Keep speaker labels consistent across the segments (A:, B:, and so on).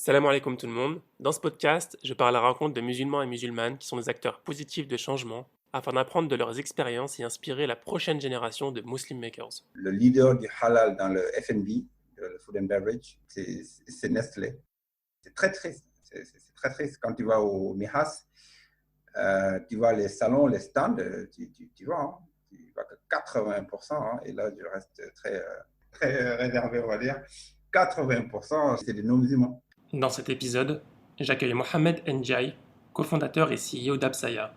A: Salam alaikum tout le monde. Dans ce podcast, je parle à la rencontre de musulmans et musulmanes qui sont des acteurs positifs de changement afin d'apprendre de leurs expériences et inspirer la prochaine génération de Muslim Makers.
B: Le leader du halal dans le F&B, le food and beverage, c'est Nestlé. C'est très triste. C'est très triste. Quand tu vas au Mihas, tu vois les salons, les stands, tu vois, hein, tu vois que 80%, hein, et là je reste très réservé, on va dire, 80% c'est des non-musulmans.
A: Dans cet épisode, j'accueille Mohamed Ndiaye, cofondateur et CEO d'Absaya.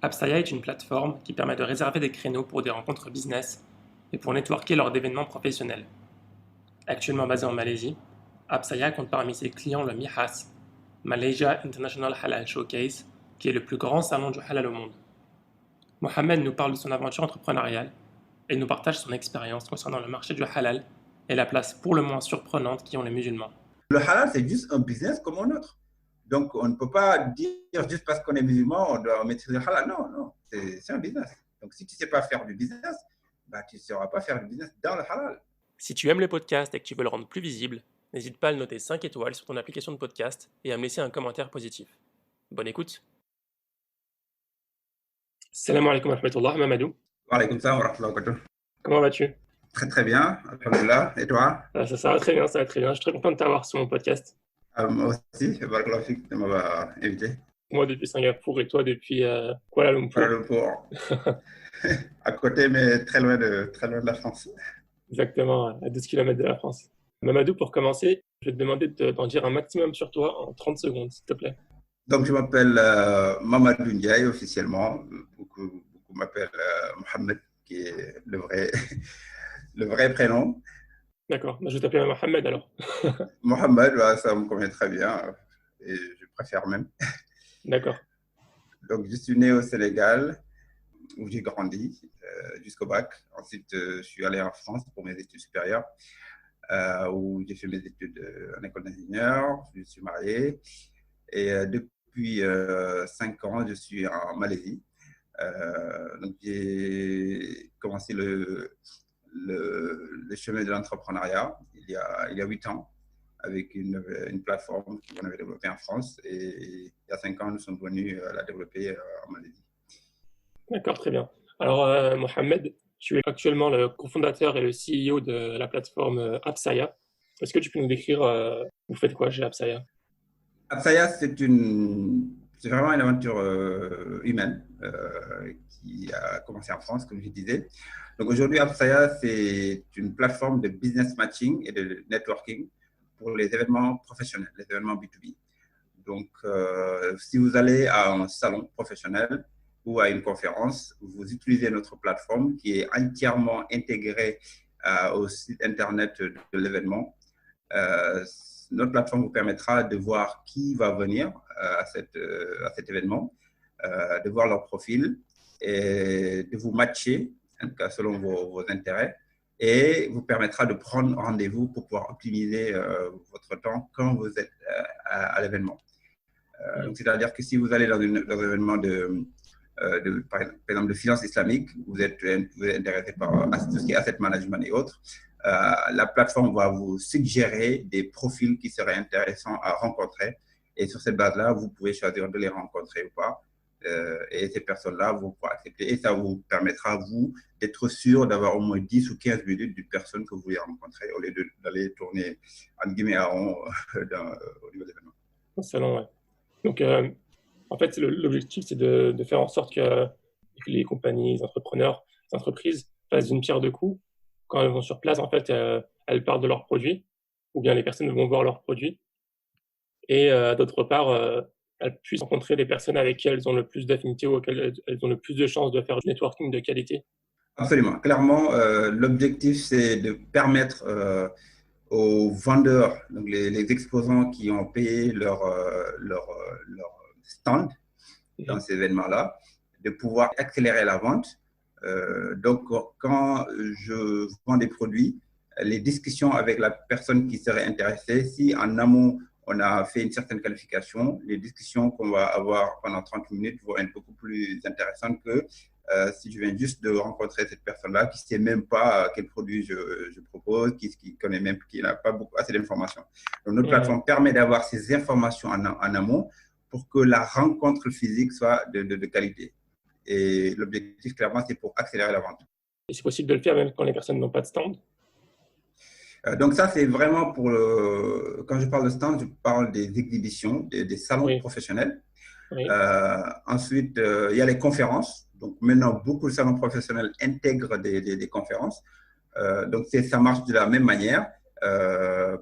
A: Absaya est une plateforme qui permet de réserver des créneaux pour des rencontres business et pour networker lors d'événements professionnels. Actuellement basé en Malaisie, Absaya compte parmi ses clients le MIHAS, Malaysia International Halal Showcase, qui est le plus grand salon du halal au monde. Mohamed nous parle de son aventure entrepreneuriale et nous partage son expérience concernant le marché du halal et la place pour le moins surprenante qu'y ont les musulmans.
B: Le halal, c'est juste un business comme un autre. Donc, on ne peut pas dire juste parce qu'on est musulman, on doit maîtriser le halal. Non, non, c'est un business. Donc, si tu ne sais pas faire du business, tu ne sauras pas faire du business dans le halal.
A: Si tu aimes le podcast et que tu veux le rendre plus visible, n'hésite pas à le noter 5 étoiles sur ton application de podcast et à me laisser un commentaire positif. Bonne écoute. Salam alaikum wa rahmatullah, Mamadou.
B: Wa alaykoum salam wa rahmatullah wa barakatuh.
A: Comment vas-tu?
B: Très, très bien. Alhamdulillah. Et toi?
A: Ça va très bien, ça va très bien. Je suis très content de t'avoir sur mon podcast.
B: Moi aussi, barakallahu fik de m'avoir invité.
A: Moi depuis Singapour et toi depuis Kuala Lumpur.
B: Kuala Lumpur. À côté, mais très loin de la France.
A: Exactement, à 12 km de la France. Mamadou, pour commencer, je vais te demander d'en dire un maximum sur toi en 30 secondes, s'il te plaît.
B: Donc, je m'appelle Mamadou Ndiaye officiellement. Beaucoup m'appellent Mohamed, qui est le vrai prénom.
A: D'accord, je vais t'appeler Mohamed alors.
B: Mohamed, ça me convient très bien et je préfère même.
A: D'accord.
B: Donc, je suis né au Sénégal où j'ai grandi jusqu'au bac. Ensuite, je suis allé en France pour mes études supérieures où j'ai fait mes études en école d'ingénieur. Je suis marié et depuis 5 ans, je suis en Malaisie. Donc, j'ai commencé le chemin de l'entrepreneuriat il y a 8 ans avec une plateforme qu'on avait développée en France et il y a 5 ans, nous sommes venus la développer en Malaisie.
A: D'accord, très bien. Alors, Mohamed, tu es actuellement le cofondateur et le CEO de la plateforme Absaya. Est-ce que tu peux nous décrire, vous faites quoi chez Absaya?
B: Absaya, c'est vraiment une aventure humaine qui a commencé en France, comme je disais. Donc aujourd'hui, Absaya, c'est une plateforme de business matching et de networking pour les événements professionnels, les événements B2B. Donc, si vous allez à un salon professionnel ou à une conférence, vous utilisez notre plateforme qui est entièrement intégrée au site internet de l'événement. Notre plateforme vous permettra de voir qui va venir à cet événement, de voir leur profil et de vous matcher selon vos intérêts et vous permettra de prendre rendez-vous pour pouvoir optimiser votre temps quand vous êtes à l'événement. C'est-à-dire que si vous allez dans un événement par exemple de finance islamique, vous êtes intéressé par tout ce qui est asset management et autres, la plateforme va vous suggérer des profils qui seraient intéressants à rencontrer. Et sur cette base-là, vous pouvez choisir de les rencontrer ou pas. Et ces personnes-là, vous pourrez accepter. Et ça vous permettra, vous, d'être sûr d'avoir au moins 10 ou 15 minutes d'une personne que vous voulez rencontrer au lieu d'aller tourner en guillemets à rond au niveau de l'événement.
A: Excellent, ouais. Donc, en fait, l'objectif, c'est de faire en sorte que les compagnies, les entrepreneurs, les entreprises fassent d'une pierre deux coups. Quand elles vont sur place, en fait, elles parlent de leurs produits, ou bien les personnes vont voir leurs produits. Et d'autre part, elles puissent rencontrer des personnes avec qui elles ont le plus d'affinité ou auxquelles elles ont le plus de chances de faire du networking de qualité.
B: Absolument. Clairement, l'objectif, c'est de permettre aux vendeurs, donc les exposants qui ont payé leur stand dans ces événements-là, de pouvoir accélérer la vente. Donc, quand je vends des produits, les discussions avec la personne qui serait intéressée, si en amont, on a fait une certaine qualification, les discussions qu'on va avoir pendant 30 minutes vont être beaucoup plus intéressantes que si je viens juste de rencontrer cette personne-là qui ne sait même pas quel produit je propose, qui n'a pas assez d'informations. Donc, notre plateforme permet d'avoir ces informations en amont pour que la rencontre physique soit de qualité. Et l'objectif, clairement, c'est pour accélérer la vente.
A: Et c'est possible de le faire même quand les personnes n'ont pas de stand?
B: Donc ça, c'est vraiment pour quand je parle de stand, je parle des exhibitions, des salons professionnels.
A: Oui.
B: Ensuite, il y a les conférences. Donc maintenant, beaucoup de salons professionnels intègrent des conférences. Donc ça marche de la même manière.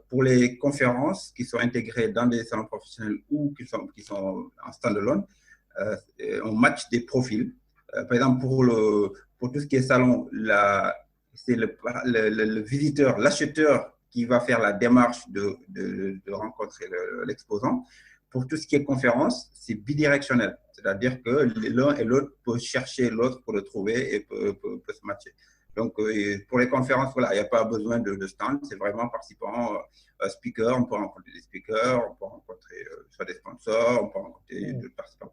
B: Pour les conférences qui sont intégrées dans des salons professionnels ou qui sont en stand-alone, on match des profils. Par exemple, pour tout ce qui est salon, c'est le visiteur, l'acheteur qui va faire la démarche de rencontrer l'exposant. Pour tout ce qui est conférence, c'est bidirectionnel. C'est-à-dire que l'un et l'autre peuvent chercher l'autre pour le trouver et peut se matcher. Donc, pour les conférences, voilà, il n'y a pas besoin de stand. C'est vraiment participant, speaker. On peut rencontrer des speakers, on peut rencontrer soit des sponsors, on peut rencontrer d'autres participants.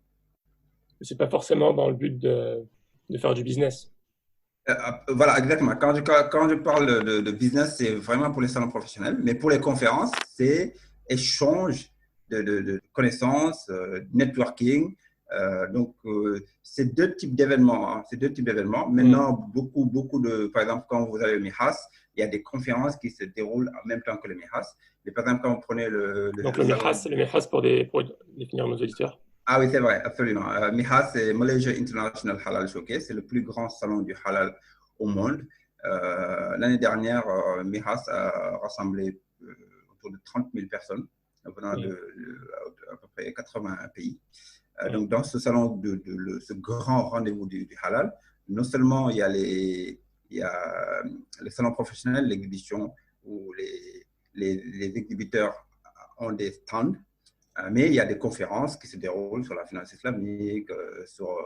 A: Ce n'est pas forcément dans le but de faire du business.
B: Voilà, exactement. Quand je parle de business, c'est vraiment pour les salons professionnels. Mais pour les conférences, c'est échange de connaissances, networking. Donc, c'est deux types d'événements. Hein. C'est deux types d'événements. Maintenant, beaucoup par exemple, quand vous allez au MIHAS, il y a des conférences qui se déroulent en même temps que le MIHAS. Mais par exemple, quand vous prenez
A: Donc, le MIHAS pour définir nos auditeurs.
B: Ah oui, c'est vrai, absolument. MIHAS, c'est Malaysia International Halal Showcase. C'est le plus grand salon du halal au monde. L'année dernière, MIHAS a rassemblé autour de 30 000 personnes venant de à peu près 80 pays. Donc, dans ce salon, ce grand rendez-vous du halal, non seulement il y a le salon professionnel, l'exhibition où les exhibiteurs ont des stands, mais il y a des conférences qui se déroulent sur la finance islamique, sur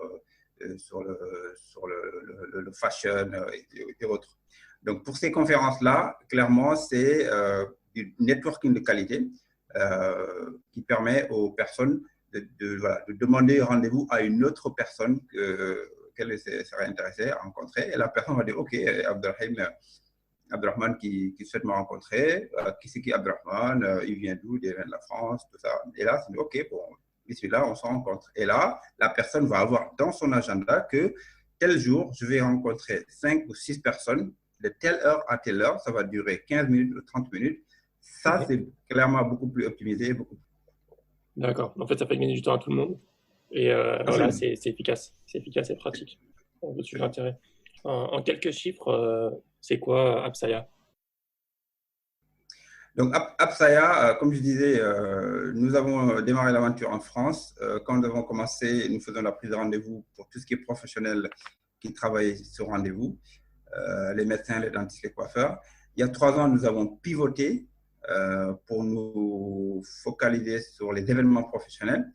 B: le fashion et autres. Donc, pour ces conférences-là, clairement, c'est du networking de qualité qui permet aux personnes de demander rendez-vous à une autre personne qu'elle serait intéressée à rencontrer. Et la personne va dire, OK, Abdelrahman qui souhaite me rencontrer. Qui c'est qui Abdelrahman? Il vient d'où? Il vient de la France, tout ça. Et là, c'est OK, bon, ici, là, on se rencontre. Et là, la personne va avoir dans son agenda que tel jour, je vais rencontrer 5 ou 6 personnes de telle heure à telle heure. Ça va durer 15 minutes ou 30 minutes. Ça, c'est clairement beaucoup plus optimisé.
A: D'accord. En fait, ça fait gagner du temps à tout le monde. Et voilà, c'est efficace. C'est efficace et pratique. On suivre l'intérêt. En quelques chiffres, c'est quoi Absaya?
B: Donc, Absaya, comme je disais, nous avons démarré l'aventure en France. Quand nous avons commencé, nous faisons la prise de rendez-vous pour tout ce qui est professionnel qui travaille sur rendez-vous, les médecins, les dentistes, les coiffeurs. Il y a 3 ans, nous avons pivoté pour nous focaliser sur les événements professionnels.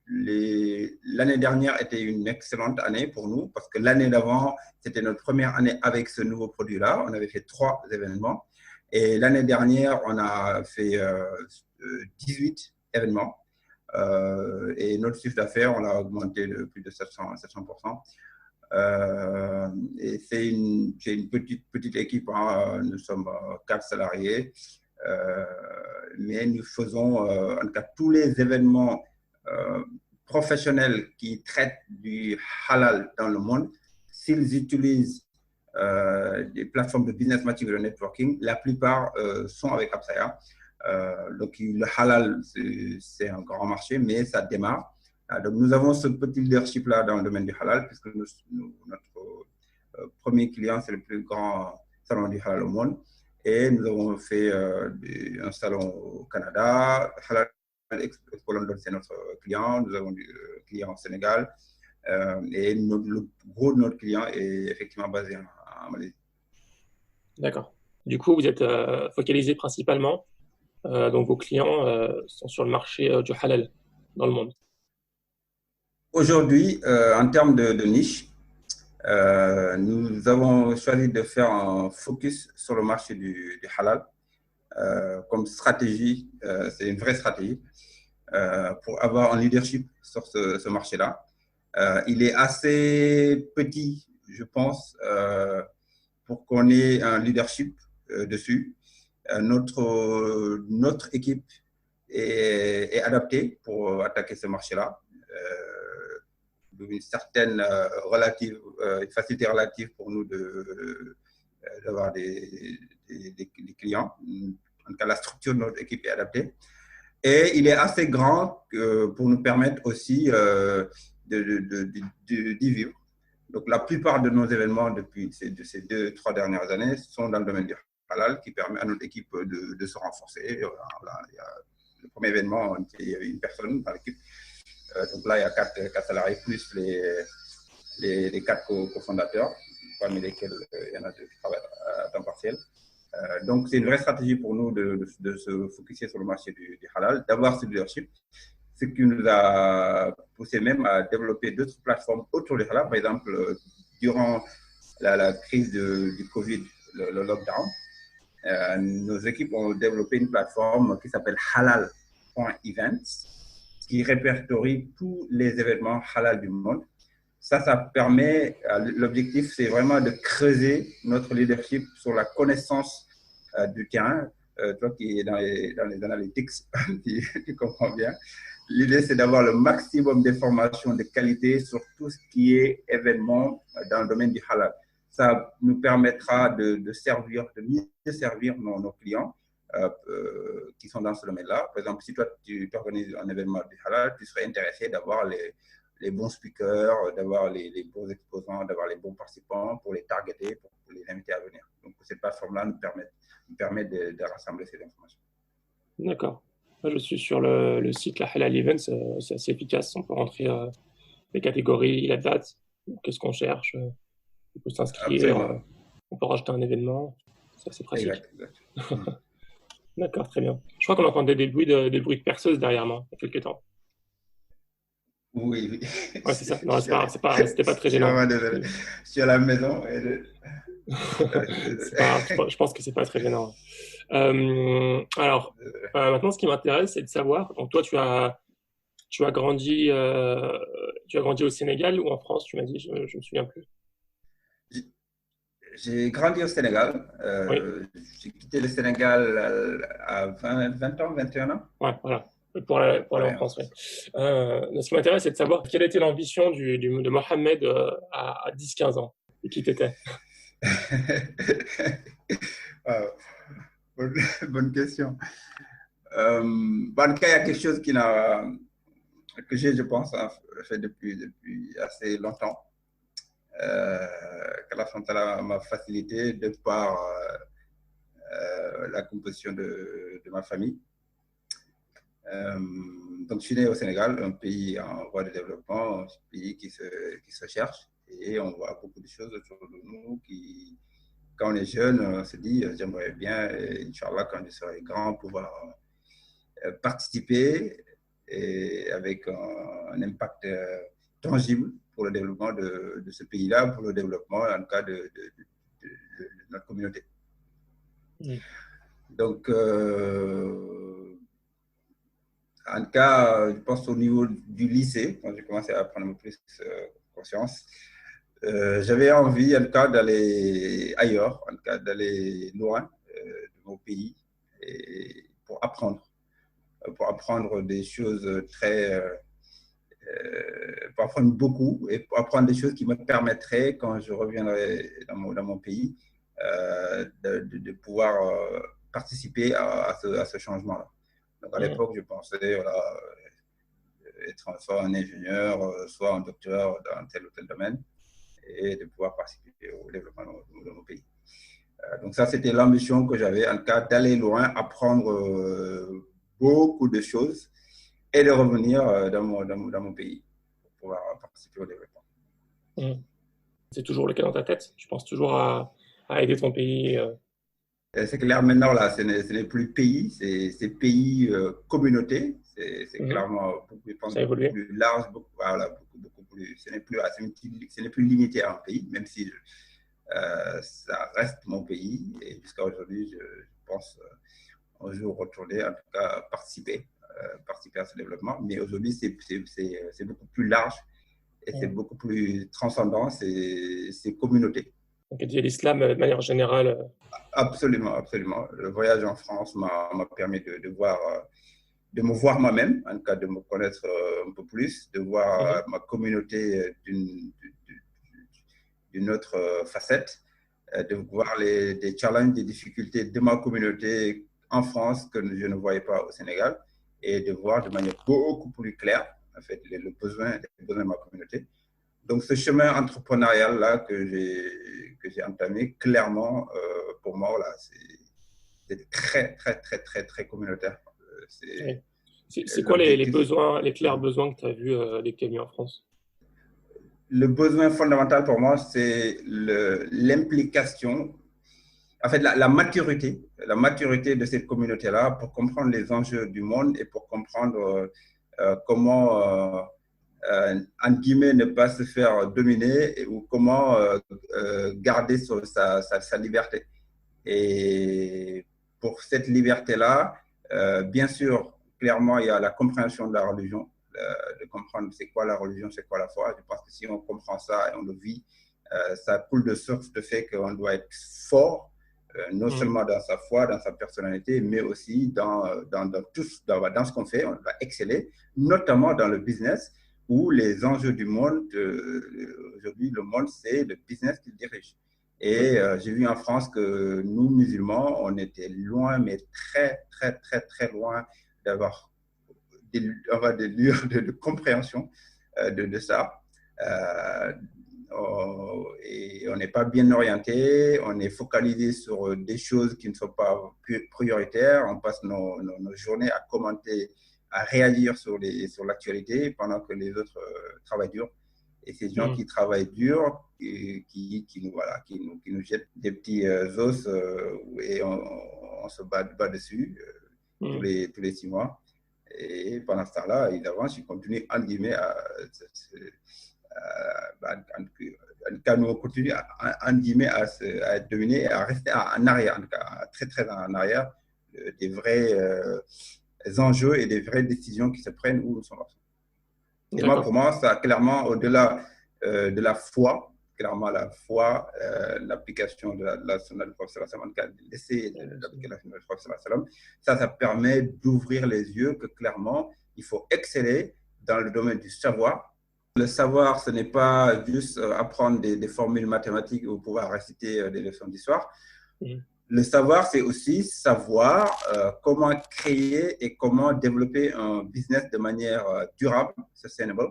B: L'année dernière était une excellente année pour nous parce que l'année d'avant, c'était notre première année avec ce nouveau produit-là. On avait fait 3 événements. Et l'année dernière, on a fait 18 événements. Et notre chiffre d'affaires, on l'a augmenté de plus de 700%. Et c'est une petite équipe. Hein. Nous sommes 4 salariés. Mais nous faisons, en tout cas, tous les événements professionnels qui traitent du halal dans le monde, s'ils utilisent des plateformes de business matching et de networking, la plupart sont avec Absaya. Donc, le halal, c'est un grand marché, mais ça démarre. Donc, nous avons ce petit leadership-là dans le domaine du halal, puisque notre premier client, c'est le plus grand salon du halal au monde. Et nous avons fait un salon au Canada. Halal Expo London, c'est notre client. Nous avons du client au Sénégal. Et le gros de notre client est effectivement basé en Malaisie.
A: D'accord. Du coup, vous êtes focalisé principalement, donc vos clients sont sur le marché du halal dans le monde.
B: Aujourd'hui, en termes de niche, nous avons choisi de faire un focus sur le marché du halal. Comme stratégie, c'est une vraie stratégie pour avoir un leadership sur ce marché-là. Il est assez petit, je pense, pour qu'on ait un leadership dessus. Notre équipe est adaptée pour attaquer ce marché-là. Une certaine facilité relative pour nous d'avoir des clients. En tout cas, la structure de notre équipe est adaptée. Et il est assez grand pour nous permettre aussi d'y vivre. Donc, la plupart de nos événements depuis ces 2-3 dernières années sont dans le domaine du halal, qui permet à notre équipe de se renforcer. Voilà, le premier événement, il y avait une personne dans l'équipe. Donc là, il y a 4 salariés plus les 4 cofondateurs, parmi lesquels il y en a 2 qui travaillent à temps partiel. Donc, c'est une vraie stratégie pour nous de se focuser sur le marché du halal, d'avoir ce leadership, ce qui nous a poussé même à développer d'autres plateformes autour du halal. Par exemple, durant la crise du Covid, le lockdown, nos équipes ont développé une plateforme qui s'appelle halal.events, qui répertorie tous les événements halal du monde. Ça permet, l'objectif, c'est vraiment de creuser notre leadership sur la connaissance du terrain. Toi qui es dans les analytics, tu comprends bien. L'idée, c'est d'avoir le maximum d'informations de qualité sur tout ce qui est événement dans le domaine du halal. Ça nous permettra de mieux servir nos clients qui sont dans ce domaine-là. Par exemple, si toi, tu organises un événement du halal, tu serais intéressé d'avoir les bons speakers, d'avoir les bons exposants, d'avoir les bons participants pour les targeter, pour les inviter à venir. Donc, cette plateforme-là nous permet de rassembler ces informations.
A: D'accord. Moi, je suis sur le site La Halal Events, c'est assez efficace. On peut rentrer les catégories, la date, qu'est-ce qu'on cherche, on peut s'inscrire, on peut rajouter un événement. C'est assez pratique.
B: Exact.
A: D'accord, très bien. Je crois qu'on entendait des bruits de perceuse derrière moi il y a quelques temps.
B: Oui.
A: Ouais, c'est ça. Non, c'était pas très gênant.
B: Je suis vraiment désolé. Je suis à la maison.
A: C'est pas grave, je pense que c'est pas très gênant. Alors, maintenant, ce qui m'intéresse, c'est de savoir. Donc, toi, tu as grandi au Sénégal ou en France, tu m'as dit, je me souviens plus.
B: J'ai grandi au Sénégal.
A: Oui.
B: J'ai quitté le Sénégal à 20 ans, 21 ans.
A: Ouais, voilà. Pour aller en France, oui. Ce qui m'intéresse, c'est de savoir quelle était l'ambition de Mohamed à 10-15 ans et qui t'étais.
B: Bonne question. En tout cas, il y a quelque chose que j'ai, je pense, fait depuis assez longtemps. qu'Allah Ta'ala m'a facilité de par la composition de ma famille. Donc, je suis né au Sénégal, un pays en voie de développement, un pays qui se cherche, et on voit beaucoup de choses autour de nous qui, quand on est jeune, on se dit, j'aimerais bien, Inch'Allah, quand je serai grand, pouvoir participer et avec un impact tangible pour le développement de ce pays-là, pour le développement, en tout cas, de notre communauté.
A: Mmh.
B: Donc, en tout cas, je pense au niveau du lycée, quand j'ai commencé à prendre plus conscience, j'avais envie, en tout cas, d'aller ailleurs, en tout cas, d'aller loin de mon pays et pour apprendre des choses pour apprendre beaucoup et pour apprendre des choses qui me permettraient, quand je reviendrai dans mon pays, de pouvoir participer à ce changement-là. Donc, à l'époque, je pensais être soit un ingénieur, soit un docteur dans tel ou tel domaine, et de pouvoir participer au développement de mon pays. Donc, ça, c'était l'ambition que j'avais, en tout cas, d'aller loin, apprendre beaucoup de choses et de revenir dans mon pays pour pouvoir participer au développement.
A: Mmh. C'est toujours le cas dans ta tête? Tu penses toujours à aider ton pays
B: C'est clair, maintenant, là, ce n'est plus pays, c'est pays communauté. C'est clairement beaucoup, je pense, beaucoup plus large, beaucoup plus. Ce n'est plus limité à un pays, même si ça reste mon pays. Et jusqu'à aujourd'hui, je pense un jour retourner, en tout cas participer à ce développement. Mais aujourd'hui, c'est beaucoup plus large et c'est beaucoup plus transcendant, c'est communauté.
A: Donc, tu dis l'islam de manière générale.
B: Absolument, absolument. Le voyage en France m'a permis de voir, de me voir moi-même, en tout cas de me connaître un peu plus, de voir ma communauté d'une autre facette, de voir des challenges, des difficultés de ma communauté en France que je ne voyais pas au Sénégal, et de voir de manière beaucoup plus claire en fait, les besoins de ma communauté. Donc, ce chemin entrepreneurial-là que j'ai entamé, clairement, pour moi, voilà, c'est très, très, très, très, très communautaire.
A: Oui. C'est quoi les
B: L'objectif.
A: besoins, les clairs besoins que tu as vus dès que tu es venu en France?
B: Le besoin fondamental pour moi, c'est l'implication, en fait, la maturité de cette communauté-là pour comprendre les enjeux du monde et pour comprendre comment, entre guillemets, ne pas se faire dominer ou comment garder sa liberté. Et pour cette liberté-là, bien sûr, clairement, il y a la compréhension de la religion, de comprendre c'est quoi la religion, c'est quoi la foi. Je pense que si on comprend ça et on le vit, ça coule de source le fait qu'on doit être fort, non seulement dans sa foi, dans sa personnalité, mais aussi dans ce qu'on fait. On va exceller, notamment dans le business, où les enjeux du monde, aujourd'hui, le monde, c'est le business qui le dirige. Et j'ai vu en France que nous, musulmans, on était loin, mais très, très, très, très loin d'avoir des lieux de compréhension de ça. Et on n'est pas bien orienté, on est focalisé sur des choses qui ne sont pas prioritaires. On passe nos journées à commenter, à réagir sur l'actualité pendant que les autres travaillent dur. Et ces gens qui travaillent dur, qui nous jettent des petits os et on se bat dessus tous les 6 mois. Et pendant ce temps-là, ils avancent, ils continuent, entre guillemets, nous continue entre guillemets, à être dominé et à rester en arrière, en tout cas, très, très en arrière des vrais enjeux et des vraies décisions qui se prennent où nous sommes absents. Et moi, pour moi, ça clairement, au-delà de la foi, clairement la foi, l'application de la sunna du prophète sallallahu alayhi wa sallam, l'essai de l'application du prophète sallallahu alayhi wa sallam, ça permet d'ouvrir les yeux que clairement, il faut exceller dans le domaine du savoir. Le savoir, ce n'est pas juste apprendre des formules mathématiques ou pouvoir réciter des leçons d'histoire. Le savoir, c'est aussi savoir comment créer et comment développer un business de manière durable, sustainable.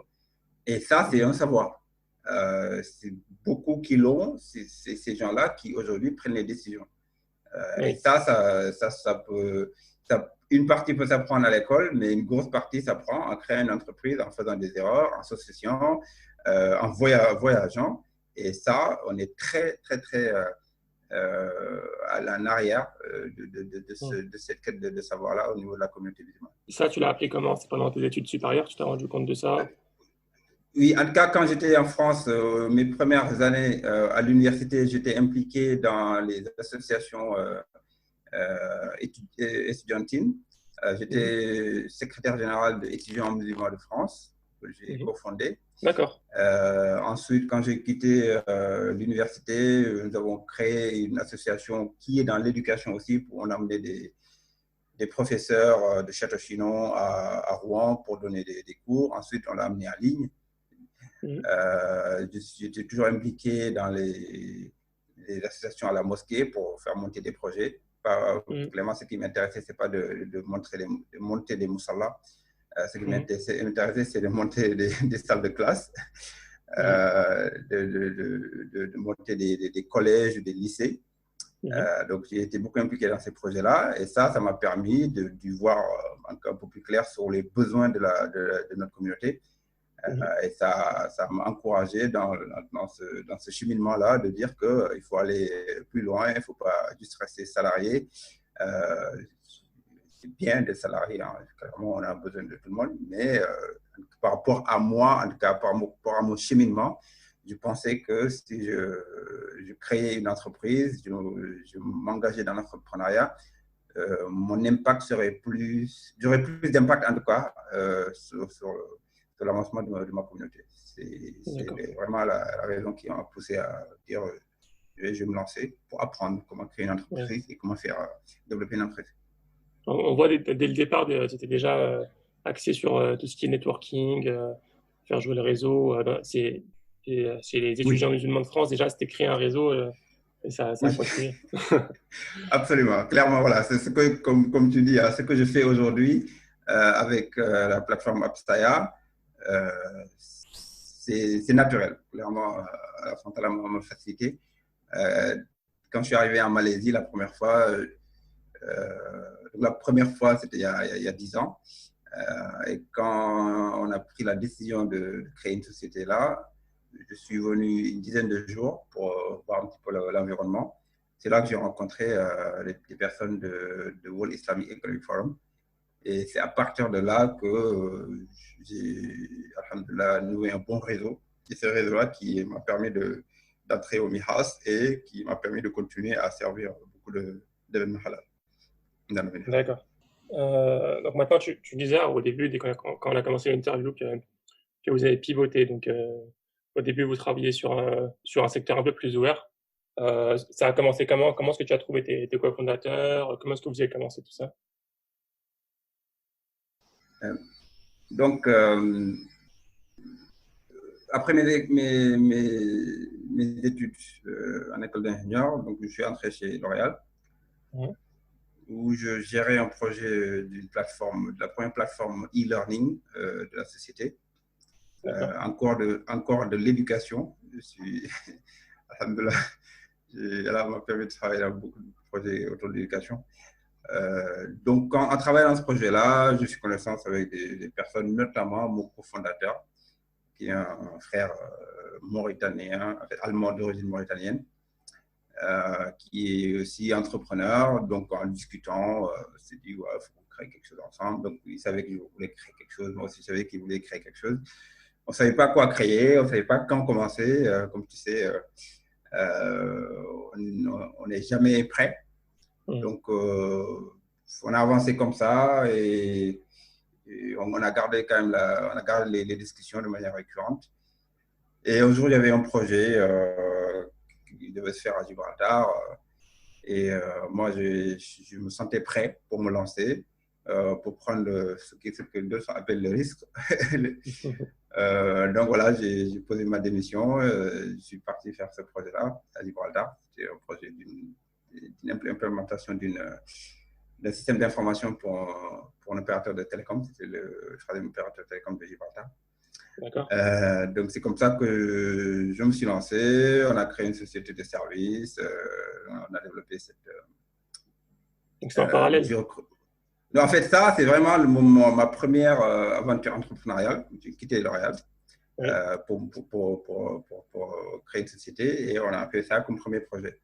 B: Et ça, c'est un savoir. C'est beaucoup qui l'ont, c'est ces gens-là qui aujourd'hui prennent les décisions. Et une partie peut s'apprendre à l'école, mais une grosse partie s'apprend en créant une entreprise, en faisant des erreurs, en s'associant, en voyageant. Et ça, on est très, très, très en arrière de cette quête de savoir-là au niveau de la communauté musulmane.
A: Ça, tu l'as appris comment? C'est pendant tes études supérieures, tu t'es rendu compte de ça?
B: Oui, en tout cas, quand j'étais en France, mes premières années à l'université, j'étais impliqué dans les associations estudiantines. J'étais secrétaire général de étudiants musulmans de France, que j'ai cofondé.
A: D'accord.
B: Ensuite, quand j'ai quitté l'université, nous avons créé une association qui est dans l'éducation aussi, pour on amener des professeurs de Château-Chinon à Rouen pour donner des cours. Ensuite, on l'a amené en ligne. J'étais toujours impliqué dans les associations à la mosquée pour faire monter des projets. Clairement, ce qui m'intéressait, ce n'est pas de monter des musallas. Ce qui m'intéressait, c'est de monter des salles de classe, de monter des collèges ou des lycées. Donc, j'ai été beaucoup impliqué dans ces projets-là. Et ça m'a permis de voir un peu plus clair sur les besoins de notre communauté. Et ça m'a encouragé dans ce cheminement-là de dire qu'il faut aller plus loin, il ne faut pas juste rester salarié. C'est bien des salariés, hein. Clairement, on a besoin de tout le monde, mais par rapport à moi, en tout cas par rapport à mon cheminement, je pensais que si je créais une entreprise, je m'engageais dans l'entrepreneuriat, mon impact j'aurais plus d'impact en tout cas sur que l'avancement de ma communauté. C'est vraiment la raison qui m'a poussé à dire je vais me lancer pour apprendre comment créer une
A: Ouais.
B: entreprise et comment faire développer une entreprise.
A: On voit dès le départ, tu étais déjà axé sur tout ce qui est networking, faire jouer le réseau. Chez les étudiants
B: Oui,
A: musulmans de France, déjà, c'était créer un réseau et ça a
B: oui,
A: continué.
B: absolument. Clairement, voilà, c'est ce que, comme tu dis, ce que je fais aujourd'hui avec la plateforme Upstaya. Euh, c'est naturel, clairement, la frontière m'a facilité. Euh, Quand je suis arrivé en Malaisie la première fois, c'était il y a 10 ans. Et quand on a pris la décision de créer une société là, je suis venu une dizaine de jours pour voir un petit peu l'environnement. C'est là que j'ai rencontré les personnes de World Islamic Economic Forum. Et c'est à partir de là que j'ai noué un bon réseau. Et ce réseau-là qui m'a permis d'entrer au MIHAS et qui m'a permis de continuer à servir beaucoup d'événements halal dans le Bénin.
A: D'accord. Donc maintenant, tu disais au début, quand on a commencé l'interview, que vous avez pivoté. Donc au début, vous travailliez sur un secteur un peu plus ouvert. Ça a commencé comment? Comment est-ce que tu as trouvé tes cofondateurs? Comment est-ce que vous avez commencé tout ça?
B: Euh, donc, après mes études en école d'ingénieur, donc je suis entré chez L'Oréal,
A: Mhm.
B: où je gérais un projet de la première plateforme e-learning de la société,
A: D'accord.
B: encore de l'éducation. Je suis, alhamdoulilah, elle m'a permis de travailler dans beaucoup de projets autour de l'éducation. Donc, en travaillant dans ce projet-là, je suis connaissance avec des personnes, notamment mon cofondateur, qui est un frère mauritanien, en fait, allemand d'origine mauritanienne, qui est aussi entrepreneur. Donc, en discutant, on s'est dit, ouais, il faut créer quelque chose ensemble. Donc, il savait que je voulais créer quelque chose. Moi aussi, je savais qu'il voulait créer quelque chose. On ne savait pas quoi créer, on ne savait pas quand commencer. Comme tu sais, on n'est jamais prêt.
A: Mhm.
B: Donc, on a avancé comme ça et on a gardé quand même on a gardé les discussions de manière récurrente. Et un jour, il y avait un projet qui devait se faire à Gibraltar. Moi, je me sentais prêt pour me lancer, pour prendre ce que d'autres appellent le risque. Donc voilà, j'ai posé ma démission. Je suis parti faire ce projet-là à Gibraltar. C'était un projet d'une implémentation d'un système d'information pour un opérateur de télécom. C'était le troisième opérateur de télécom de Gibraltar.
A: D'accord.
B: Donc c'est comme ça que je me suis lancé. On a créé une société de services. On a développé
A: Donc c'est en parallèle.
B: en fait, ça, c'est vraiment ma première aventure entrepreneuriale. J'ai quitté L'Oréal
A: Oui.
B: pour créer une société et on a fait ça comme premier projet.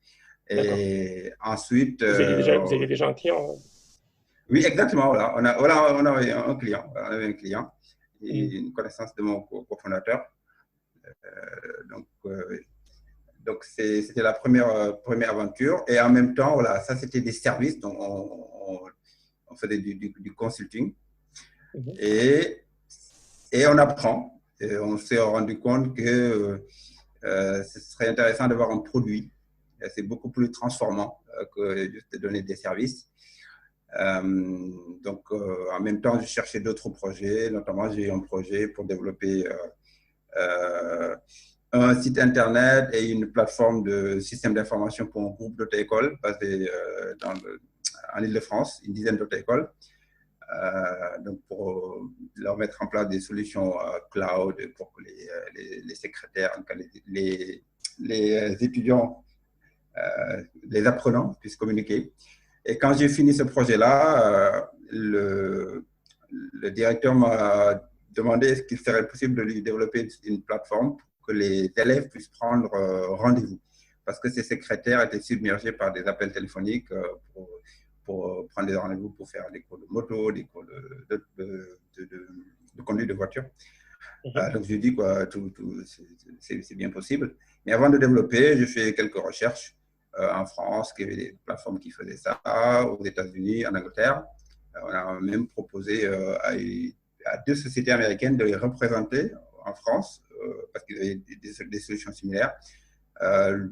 A: D'accord.
B: Et ensuite,
A: Vous aviez déjà un client?
B: oui, exactement, voilà. On avait un client, on avait un client
A: Mhm.
B: et une connaissance de mon cofondateur. Donc, donc c'était la première aventure. Et en même temps, voilà, ça, c'était des services. Donc, on faisait du consulting.
A: Mhm.
B: Et, et on apprend. Et on s'est rendu compte que ce serait intéressant d'avoir un produit. C'est beaucoup plus transformant que juste de donner des services. Donc, en même temps, je cherchais d'autres projets. Notamment, j'ai eu un projet pour développer un site internet et une plateforme de système d'information pour un groupe d'auto-écoles basé en Île-de-France, une dizaine d'auto-écoles. Donc pour leur mettre en place des solutions cloud pour que les secrétaires, en cas, les étudiants, les apprenants puissent communiquer. Et quand j'ai fini ce projet-là, le directeur m'a demandé est-ce qu'il serait possible de lui développer une plateforme pour que les élèves puissent prendre rendez-vous. Parce que ces secrétaires étaient submergés par des appels téléphoniques pour prendre des rendez-vous pour faire des cours de moto, des cours de conduite de voiture.
A: Mhm.
B: Donc, je dis quoi, c'est bien possible. Mais avant de développer, je fais quelques recherches en France, qu'il y avait des plateformes qui faisaient ça, aux États-Unis, en Angleterre. On a même proposé à 2 sociétés américaines de les représenter en France parce qu'ils avaient des solutions similaires.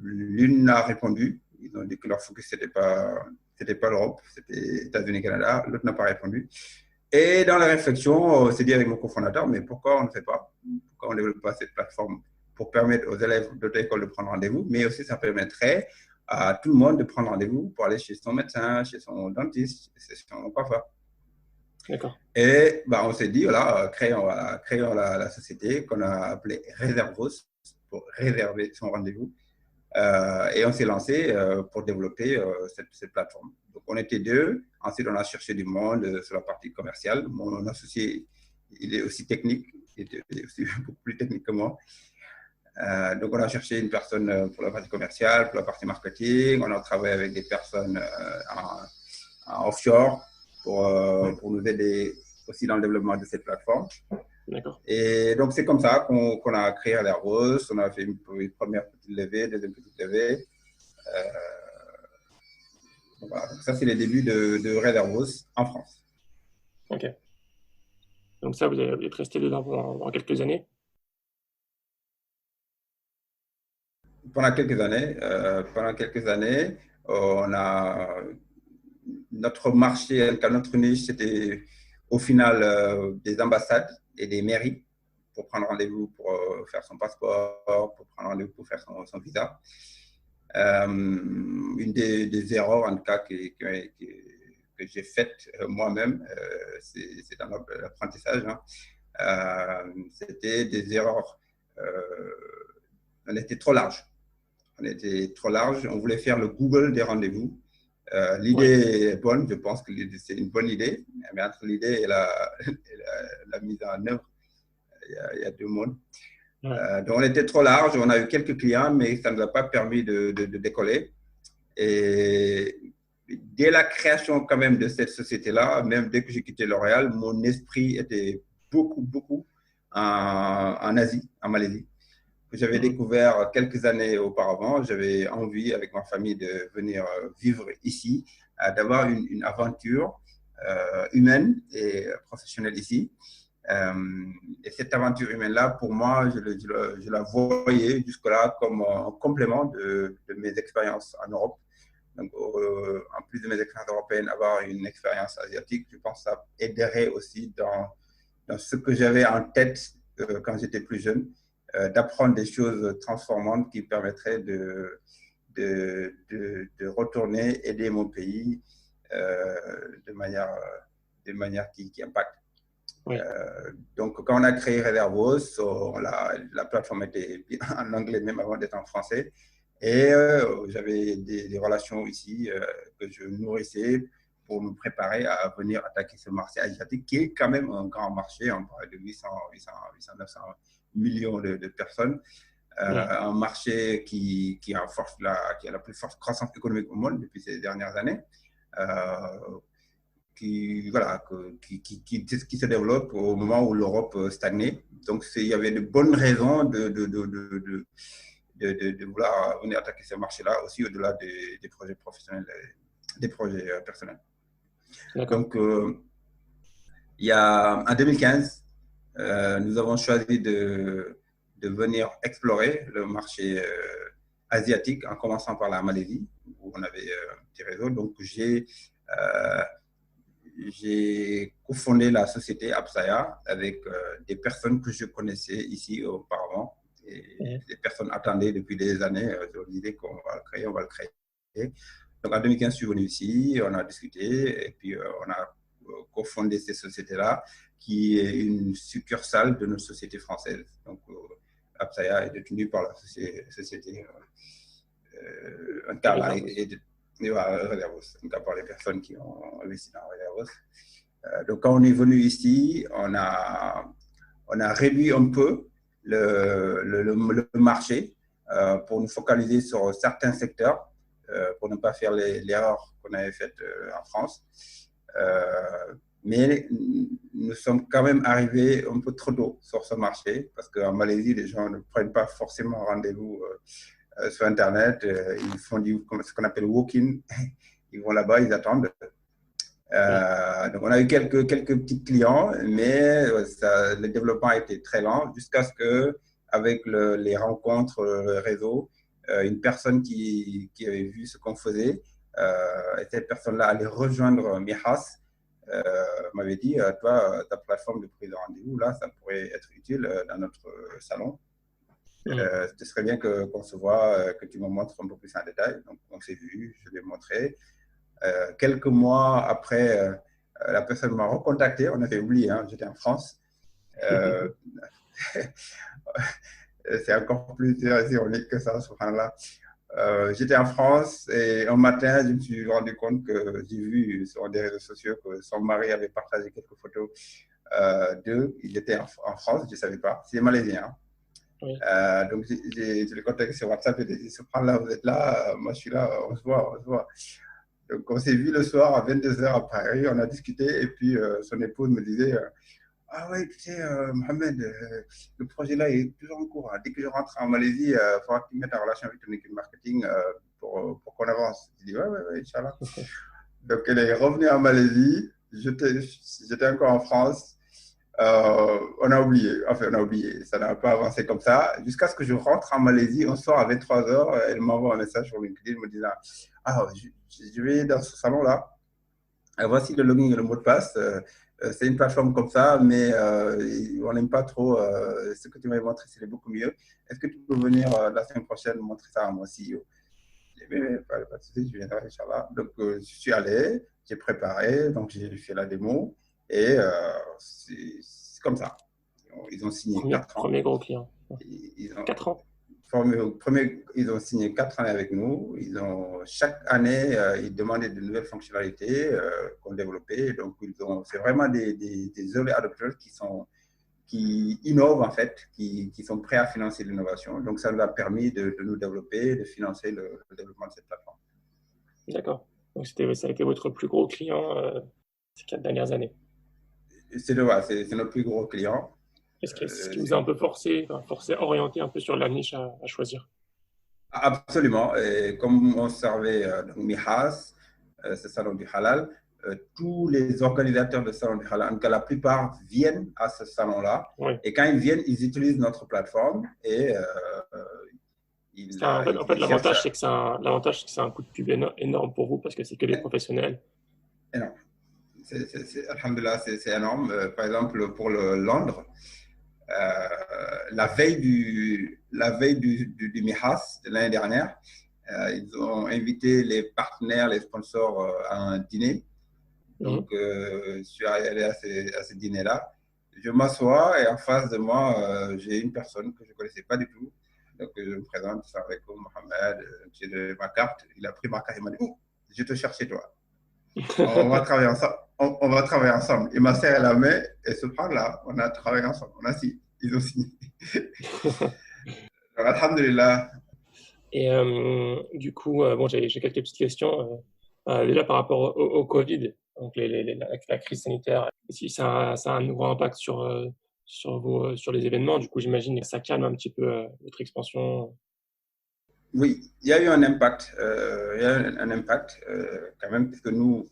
B: L'une a répondu. Ils ont dit que leur focus, c'était pas l'Europe, c'était États-Unis, Canada. L'autre n'a pas répondu. Et dans la réflexion, on s'est dit avec mon cofondateur, mais pourquoi on ne fait pas? Pourquoi on ne développe pas cette plateforme pour permettre aux élèves d'autres écoles de prendre rendez-vous, mais aussi ça permettrait à tout le monde de prendre rendez-vous pour aller chez son médecin, chez son dentiste, chez son coiffeur.
A: D'accord.
B: Et bah, on s'est dit, voilà, créons la société qu'on a appelée Réservos pour réserver son rendez-vous. Et on s'est lancé pour développer cette plateforme. Donc, on était 2. Ensuite, on a cherché du monde sur la partie commerciale. Mon associé, il est aussi technique. Il est aussi beaucoup plus technique que moi. Donc, on a cherché une personne pour la partie commerciale, pour la partie marketing. On a travaillé avec des personnes en offshore pour nous aider aussi dans le développement de cette plateforme.
A: D'accord.
B: Et donc, c'est comme ça qu'on a créé Réservos. On a fait une première petite levée, deuxième petite levée. Voilà. Donc ça, c'est les débuts de Réservos en France.
A: Ok. Donc ça, vous êtes resté dedans pendant quelques années.
B: Pendant quelques années, on a notre marché, notre niche, c'était au final des ambassades et des mairies pour prendre rendez-vous pour faire son passeport, pour prendre rendez-vous pour faire son visa. Une des erreurs, en tout cas, que j'ai faites moi-même, c'est dans l'apprentissage, hein. C'était des erreurs. On était trop large. On voulait faire le Google des rendez-vous. L'idée est bonne, je pense que c'est une bonne idée, mais entre l'idée et la mise en œuvre, il y a 2 mondes. Donc, on était trop large, on a eu quelques clients, mais ça ne nous a pas permis de décoller. Et dès la création quand même de cette société-là, même dès que j'ai quitté L'Oréal, mon esprit était beaucoup en Asie, en Malaisie, que j'avais découvert quelques années auparavant. J'avais envie, avec ma famille, de venir vivre ici, d'avoir une aventure humaine et professionnelle ici. Et cette aventure humaine-là, pour moi, je la voyais jusque-là comme un complément de mes expériences en Europe. Donc, en plus de mes expériences européennes, avoir une expérience asiatique, je pense que ça aiderait aussi dans ce que j'avais en tête quand j'étais plus jeune, d'apprendre des choses transformantes qui permettraient de retourner aider mon pays de manière qui impacte.
A: Oui.
B: Donc, quand on a créé Réservos, la plateforme était en anglais même avant d'être en français. Et j'avais des relations ici que je nourrissais pour me préparer à venir attaquer ce marché asiatique qui est quand même un grand marché. On parle de 800, 900 millions de personnes. Un marché qui a la plus forte croissance économique au monde depuis ces dernières années. Qui se développe au moment où l'Europe stagnait. Donc, il y avait de bonnes raisons de vouloir venir attaquer ce marché-là, aussi au-delà des projets professionnels, des projets personnels. Donc, en 2015, nous avons choisi de venir explorer le marché asiatique en commençant par la Malaisie, où on avait un petit réseau. Donc, j'ai cofondé la société Absaya avec des personnes que je connaissais ici auparavant. Et les personnes attendaient depuis des années l'idée qu'on va le créer. Donc en 2015, je suis venu ici, on a discuté et puis on a cofondé cette société-là qui est une succursale de notre société française. Donc Absaya est détenue par la société en cas Réservos, en cas par les personnes qui ont investi dans Réservos. Donc quand on est venu ici, on a réduit un peu le marché pour nous focaliser sur certains secteurs, pour ne pas faire l'erreur qu'on avait faite en France. Mais nous sommes quand même arrivés un peu trop tôt sur ce marché, parce qu'en Malaisie, les gens ne prennent pas forcément rendez-vous sur Internet. Ils font ce qu'on appelle walk-in. Ils vont là-bas, ils attendent.
A: Oui.
B: Donc, on a eu quelques petits clients, mais le développement a été très lent jusqu'à ce que, avec les rencontres, le réseau, une personne qui avait vu ce qu'on faisait, et cette personne-là allait rejoindre Mihas, m'avait dit, toi, ta plateforme de prise de rendez-vous, là, ça pourrait être utile dans notre salon.
A: Mm.
B: Ce serait bien qu'on se voit, que tu me montres un peu plus en détail. Donc, on s'est vu, je l'ai montré. Quelques mois après, la personne m'a recontacté. On avait oublié, hein, j'étais en France. Euh, c'est encore plus ironique que ça, subhanallah. J'étais en France et un matin, je me suis rendu compte que j'ai vu sur des réseaux sociaux que son mari avait partagé quelques photos d'eux. Il était en France, je ne savais pas. C'est malaisien. Hein.
A: Oui.
B: Donc, j'ai le contacté sur WhatsApp et j'ai dit, subhanallah, vous êtes là, moi je suis là, on se voit, on se voit. Donc, on s'est vu le soir à 22h à Paris, on a discuté et puis son épouse me disait ah ouais, tu sais, Mohamed, le projet là est toujours en cours. Hein. Dès que je rentre en Malaisie, il faudra que tu mettes en relation avec ton équipe marketing pour qu'on avance. Je dis ouais, ouais, ouais, Inch'Allah. Donc, elle est revenue en Malaisie, j'étais encore en France. On a oublié, enfin, on a oublié, ça n'a pas avancé comme ça. Jusqu'à ce que je rentre en Malaisie, on sort à 23h, elle m'envoie un message sur LinkedIn me disant ah, je vais dans ce salon-là. Voici le login et le mot de passe. C'est une plateforme comme ça, mais on n'aime pas trop ce que tu m'avais montré, c'est beaucoup mieux. Est-ce que tu peux venir la semaine prochaine montrer ça à mon CEO? J'ai dit, mais pas de souci, je viendrai, Inch'Allah. Donc, je suis allé, j'ai préparé, donc j'ai fait la démo et c'est comme ça. Ils ont signé
A: Premier,
B: 4 ans.
A: premier gros client.
B: Ils ont,
A: 4 ans.
B: ils ont signé 4 années avec nous. Chaque année, ils demandaient de nouvelles fonctionnalités qu'on développait. Donc, c'est vraiment des early adopters qui innovent en fait, qui sont prêts à financer l'innovation. Donc, ça nous a permis de nous développer, de financer le développement de cette plateforme.
A: D'accord. Donc ça a été votre plus gros client ces 4 dernières années.
B: C'est notre plus gros client.
A: C'est ce qui vous a un peu forcé, orienté un peu sur la niche à choisir.
B: Absolument. Et comme on servait Mihas, ce salon du halal, tous les organisateurs de salon du halal, en tout cas la plupart, viennent à ce salon-là.
A: Oui.
B: Et quand ils viennent, ils utilisent notre plateforme et
A: En fait,
B: ils cherchent.
A: l'avantage, c'est que c'est un coût de pub énorme pour vous parce que c'est que des professionnels.
B: Énorme. Alhamdulillah, c'est énorme. Par exemple, pour le Londres, la veille du Mihas de l'année dernière, ils ont invité les partenaires, les sponsors à un dîner. Donc, je suis allé à ce dîner-là. Je m'assois et en face de moi, j'ai une personne que je ne connaissais pas du tout. Donc, je me présente, salam alaikum, Mohamed, j'ai ma carte. Il a pris ma carte et m'a dit, oh, je te cherchais toi. On va travailler ensemble. On va travailler ensemble. Il m'a serré la main et ce là on a travaillé ensemble. Ils ont signé. Donc, alhamdulillah.
A: Et du coup, bon, j'ai quelques petites questions. Déjà par rapport au Covid, donc la crise sanitaire, si ça a un nouveau impact sur les événements, du coup, j'imagine que ça calme un petit peu votre expansion.
B: Oui, il y a eu un impact. Il y a eu un impact quand même, puisque nous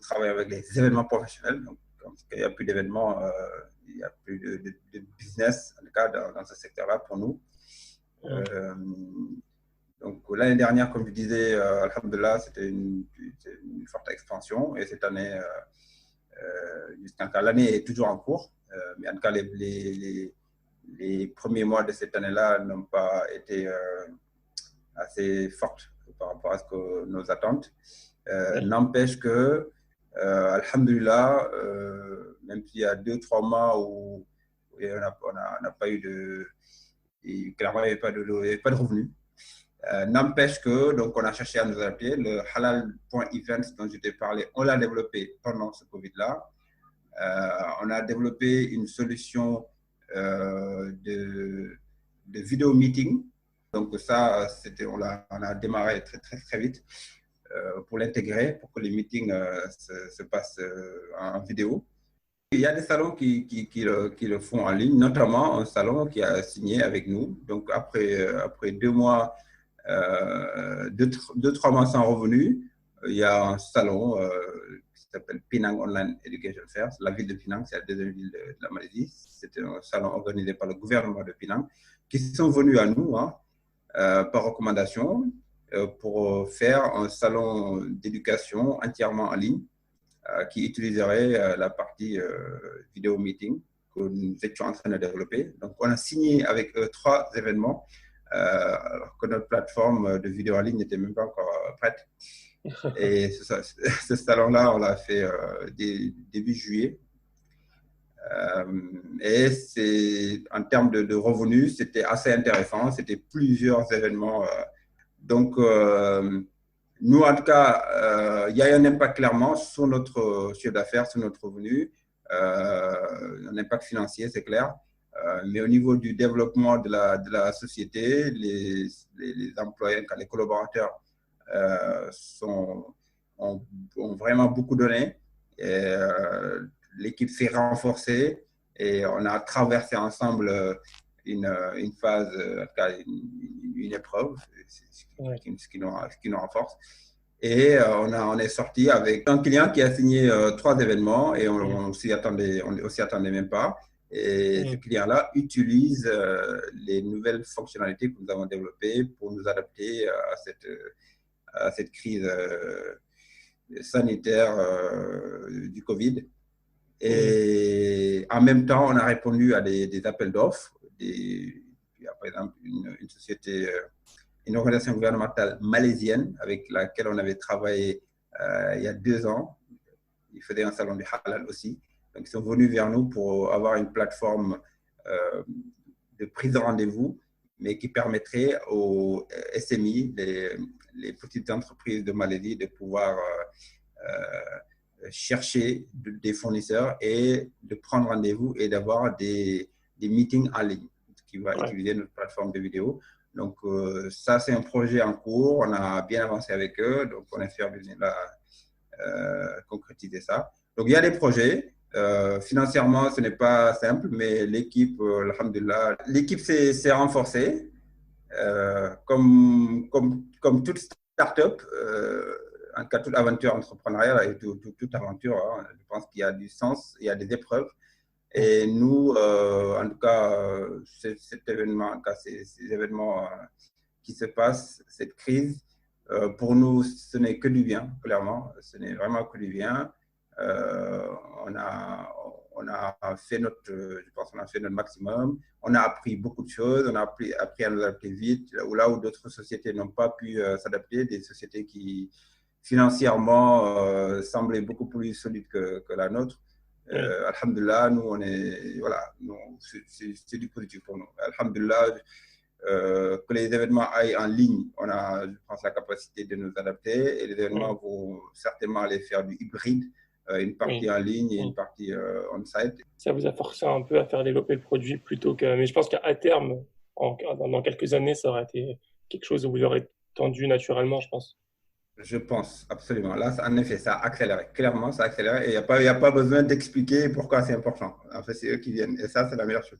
B: travaillons avec les événements professionnels. Donc, il n'y a plus d'événements, il n'y a plus de business, en tout cas dans ce secteur-là pour nous. Donc, l'année dernière, comme je disais, alhamdulillah, c'était une forte expansion. Et cette année, l'année est toujours en cours. Mais en tout cas, les premiers mois de cette année-là n'ont pas été assez fortes par rapport à nos attentes. N'empêche que, alhamdulillah, même s'il y a 2-3 mois où on n'a pas eu clairement, il n'y avait pas de revenus. N'empêche que, donc, on a cherché à nous adapter. Le halal.events dont je t'ai parlé, on l'a développé pendant ce Covid-là. On a développé une solution de vidéo meeting. Donc, ça, on a démarré très, très, très vite pour l'intégrer, pour que les meetings se passent en vidéo. Il y a des salons qui le font en ligne, notamment un salon qui a signé avec nous. Donc, après 2 mois, 2-3 mois sans revenu, il y a un salon qui s'appelle Penang Online Education Fair. La ville de Penang, c'est la deuxième ville de la Malaisie. C'était un salon organisé par le gouvernement de Penang qui sont venus à nous par recommandation pour faire un salon d'éducation entièrement en ligne qui utiliserait la partie vidéo meeting que nous étions en train de développer. Donc, on a signé avec eux 3 événements alors que notre plateforme de vidéo en ligne n'était même pas encore prête. Et ce salon-là, on l'a fait début juillet. Et en termes de revenus, c'était assez intéressant. C'était plusieurs événements. Donc, nous, en tout cas, il y a un impact clairement sur notre chiffre d'affaires, sur notre revenu, un impact financier, c'est clair. Mais au niveau du développement de la société, les employés, les collaborateurs ont vraiment beaucoup donné. L'équipe s'est renforcée et on a traversé ensemble une phase, en tout cas une épreuve, ce qui nous renforce. Et on est sorti avec un client qui a signé 3 événements et on s'y attendait même pas. Et ce client-là utilise les nouvelles fonctionnalités que nous avons développées pour nous adapter à cette crise sanitaire du Covid. Et en même temps, on a répondu à des appels d'offres. Il y a par exemple une société, une organisation gouvernementale malaisienne avec laquelle on avait travaillé il y a 2 ans. Ils faisaient un salon du halal aussi. Donc, ils sont venus vers nous pour avoir une plateforme de prise de rendez-vous, mais qui permettrait aux SMI, les petites entreprises de Malaisie, de pouvoir chercher des fournisseurs et de prendre rendez-vous et d'avoir des meetings en ligne qui va utiliser notre plateforme de vidéo. Donc, ça, c'est un projet en cours. On a bien avancé avec eux. Donc, on espère bien concrétiser ça. Donc, il y a des projets. Financièrement, ce n'est pas simple, mais l'équipe, alhamdoulilah, l'équipe s'est renforcée. Comme toute start-up, en tout cas, toute aventure entrepreneuriale et toute aventure, hein, je pense qu'il y a du sens, il y a des épreuves. Et nous, en tout cas, cet événement, en tout cas, ces événements qui se passent, cette crise, pour nous, ce n'est que du bien, clairement. Ce n'est vraiment que du bien. On a fait je pense qu'on a fait notre maximum. On a appris beaucoup de choses. On a appris à nous adapter vite. Là où d'autres sociétés n'ont pas pu s'adapter, des sociétés qui financièrement semblaient beaucoup plus solides que la nôtre. Alhamdulillah, nous, c'est du positif pour nous. Alhamdulillah, que les événements aillent en ligne, on a, je pense, la capacité de nous adapter et les événements vont certainement aller faire du hybride, une partie en ligne et une partie on-site.
A: Ça vous a forcé un peu à faire développer le produit plutôt que... Mais je pense qu'à terme, dans quelques années, ça aurait été quelque chose où vous aurez tendu naturellement, je pense.
B: Je pense, absolument. Là, en effet, ça a accéléré. Clairement, ça a accéléré. Et il n'y a pas besoin d'expliquer pourquoi c'est important. En fait, c'est eux qui viennent. Et ça, c'est la meilleure chose.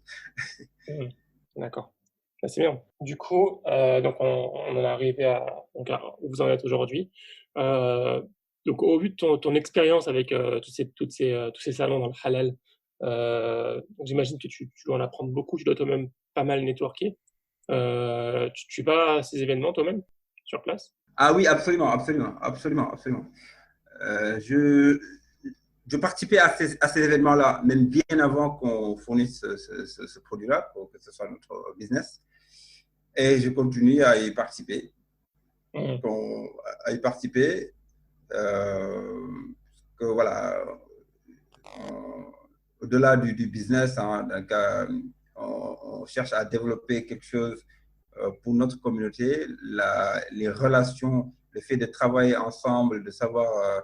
A: D'accord. C'est bien. Du coup, donc on en est arrivé à où vous en êtes aujourd'hui. Donc, au vu de ton expérience avec tous ces salons dans le halal, donc j'imagine que tu dois en apprendre beaucoup. Tu dois toi-même pas mal networker. Tu vas à ces événements toi-même sur place?
B: Ah oui, absolument, absolument, absolument, absolument. Je participais à ces événements-là, même bien avant qu'on fournisse ce produit-là, pour que ce soit notre business. Et je continue à y participer. Que voilà, au-delà du business, hein, donc, on cherche à développer quelque chose pour notre communauté. Les relations, le fait de travailler ensemble, de savoir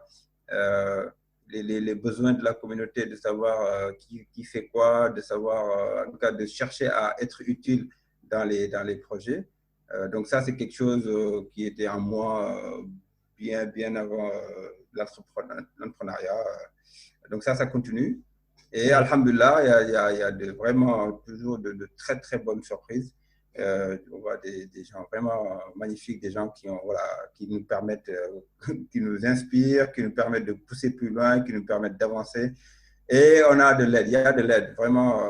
B: les besoins de la communauté, de savoir qui fait quoi, de savoir, en tout cas, de chercher à être utile dans les projets. Donc ça, c'est quelque chose qui était en moi bien avant l'entrepreneuriat. Donc ça continue. Et alhamdulillah, il y a vraiment toujours de très, très bonnes surprises. On voit des gens vraiment magnifiques, des gens voilà, qui nous permettent, qui nous inspirent, qui nous permettent de pousser plus loin, qui nous permettent d'avancer. Et on a de l'aide, il y a de l'aide, vraiment,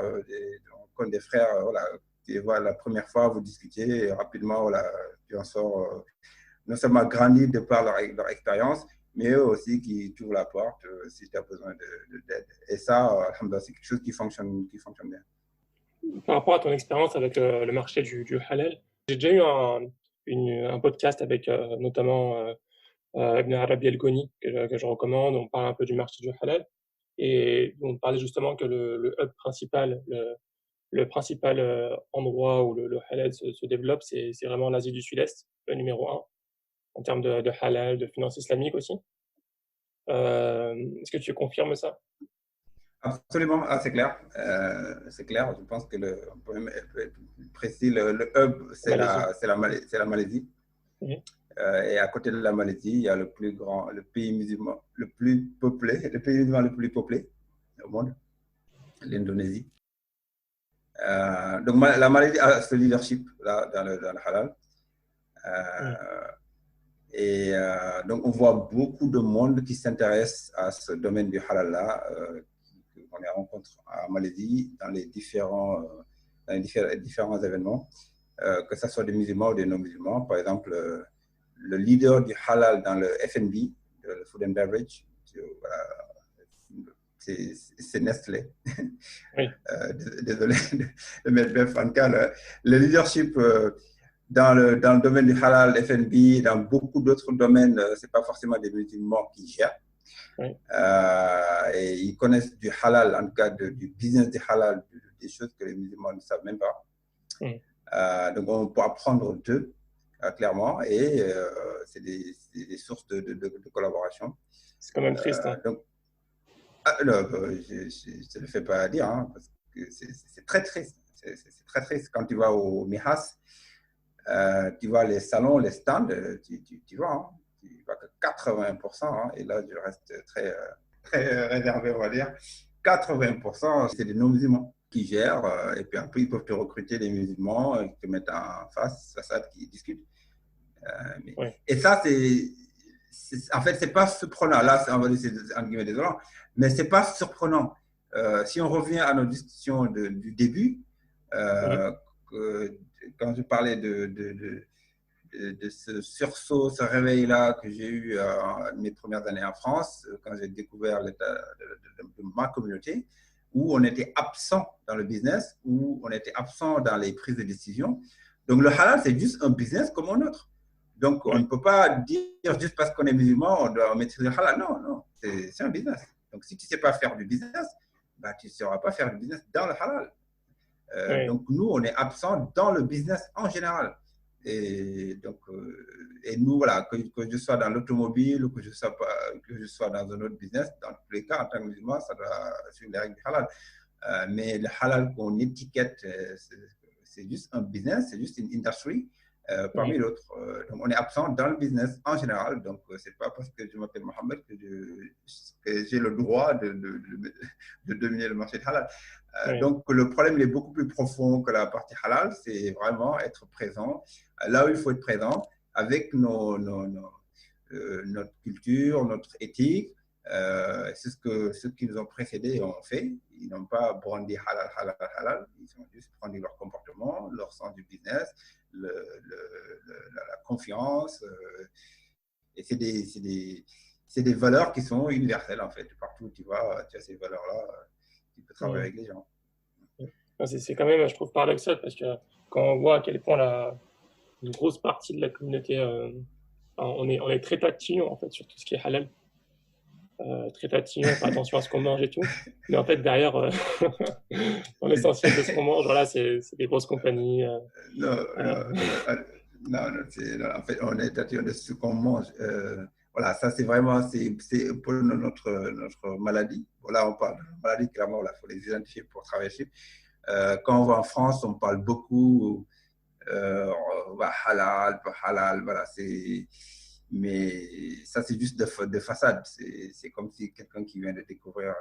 B: comme des frères, voilà, tu vois, la première fois, vous discutez et rapidement, voilà, tu en sors non seulement grandi de par leur expérience, mais eux aussi qui t'ouvrent la porte si tu as besoin d'aide. Et ça, c'est quelque chose qui fonctionne bien.
A: Par rapport à ton expérience avec le marché du halal, j'ai déjà eu un podcast avec notamment Ibn Arabi El-Ghoni que je recommande. On parle un peu du marché du halal et on parlait justement que le hub principal, le principal endroit où le halal se développe, c'est vraiment l'Asie du Sud-Est, le numéro un, en termes de halal, de finances islamiques aussi. Est-ce que tu confirmes ça?
B: Absolument, c'est clair. C'est clair. Je pense que on peut même être plus précis. Le hub,
A: Malaisie.
B: c'est la Malaisie.
A: Mhm.
B: Et à côté de la Malaisie, il y a le pays musulman le plus peuplé, le pays musulman le plus peuplé au monde, l'Indonésie. Donc la Malaisie a ce leadership là, dans le halal.
A: Mhm.
B: Donc on voit beaucoup de monde qui s'intéresse à ce domaine du halal là. On les rencontre en Malaisie dans les différents événements, que ce soit des musulmans ou des non-musulmans. Par exemple, le leader du halal dans le F&B, le food and beverage, voilà, c'est Nestlé.
A: Oui.
B: Désolé de mettre bref, en tout cas, le leadership dans le domaine du halal, F&B, dans beaucoup d'autres domaines, ce n'est pas forcément des musulmans qui gèrent.
A: Oui.
B: Et ils connaissent du halal, en tout cas du business du halal, des choses que les musulmans ne savent même pas. Donc on peut apprendre d'eux, clairement, et c'est des sources de collaboration.
A: C'est quand même triste. Hein.
B: Donc, je ne le fais pas dire, hein, parce que c'est très triste. C'est très triste quand tu vas au Mihas, tu vois les salons, les stands, tu vois. Hein, tu vois que 80%, hein, et là je reste très réservé, on va dire, 80% c'est des non-musulmans qui gèrent, et puis après ils peuvent te recruter des musulmans, ils te mettent en face, qui discutent.
A: Oui.
B: Et ça, en fait, c'est pas surprenant. Là, on va dire c'est en guillemets désolant, mais c'est pas surprenant. Si on revient à nos discussions du début, quand je parlais de ce sursaut, ce réveil-là que j'ai eu mes premières années en France, quand j'ai découvert l'état de ma communauté, où on était absent dans le business, où on était absent dans les prises de décision. Donc le halal, c'est juste un business comme un autre. Donc on ne peut pas dire juste parce qu'on est musulman, on doit maîtriser le halal. Non, non, c'est un business. Donc si tu ne sais pas faire du business, bah, tu ne sauras pas faire du business dans le halal. Donc nous, on est absent dans le business en général. Et donc, et nous, voilà, que je sois dans l'automobile ou que je sois dans un autre business, dans tous les cas, en tant que musulman, ça doit suivre les règles du halal. Mais le halal qu'on étiquette, c'est juste un business, c'est juste une industrie parmi d'autres. Donc, on est absent dans le business en général. Donc, c'est pas parce que je m'appelle Mohamed que j'ai le droit de dominer le marché du halal. Donc, le problème il est beaucoup plus profond que la partie halal. C'est vraiment être présent là où il faut être présent avec notre culture, notre éthique. C'est ceux qui nous ont précédés ont fait. Ils n'ont pas brandi halal, halal, halal. Ils ont juste brandi leur comportement, leur sens du business, la confiance. Et c'est des valeurs qui sont universelles, en fait. Partout où tu vas, tu as ces valeurs-là. Tu peux travailler avec les gens.
A: C'est quand même, je trouve, paradoxal parce que quand on voit à quel point une grosse partie de la communauté, on est très tatillon en fait sur tout ce qui est halal. Très tatillon, on fait attention à ce qu'on mange et tout. Mais en fait, derrière, dans l'essentiel de ce qu'on mange, voilà, c'est des grosses compagnies.
B: Non, en fait, on est tatillon de ce qu'on mange. Voilà, ça c'est vraiment c'est pour notre maladie. Voilà, on parle de maladie, clairement, il faut les identifier pour travailler dessus. Quand on va en France, on parle beaucoup halal, voilà, mais ça c'est juste de façade. C'est comme si quelqu'un qui vient de découvrir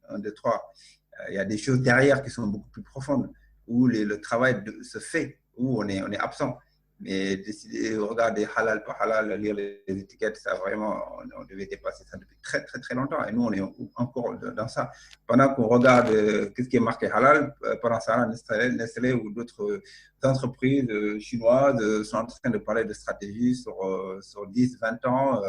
B: un, deux, trois. Il y a des choses derrière qui sont beaucoup plus profondes, où le travail se fait où on est absent. Mais décider, regarder halal par halal, lire les étiquettes, ça vraiment, on devait dépasser ça depuis très, très, très longtemps. Et nous, on est encore dans ça. Pendant qu'on regarde qu'est-ce qui est marqué halal, pendant ça, Nestlé ou d'autres entreprises chinoises sont en train de parler de stratégie sur 10, 20 ans.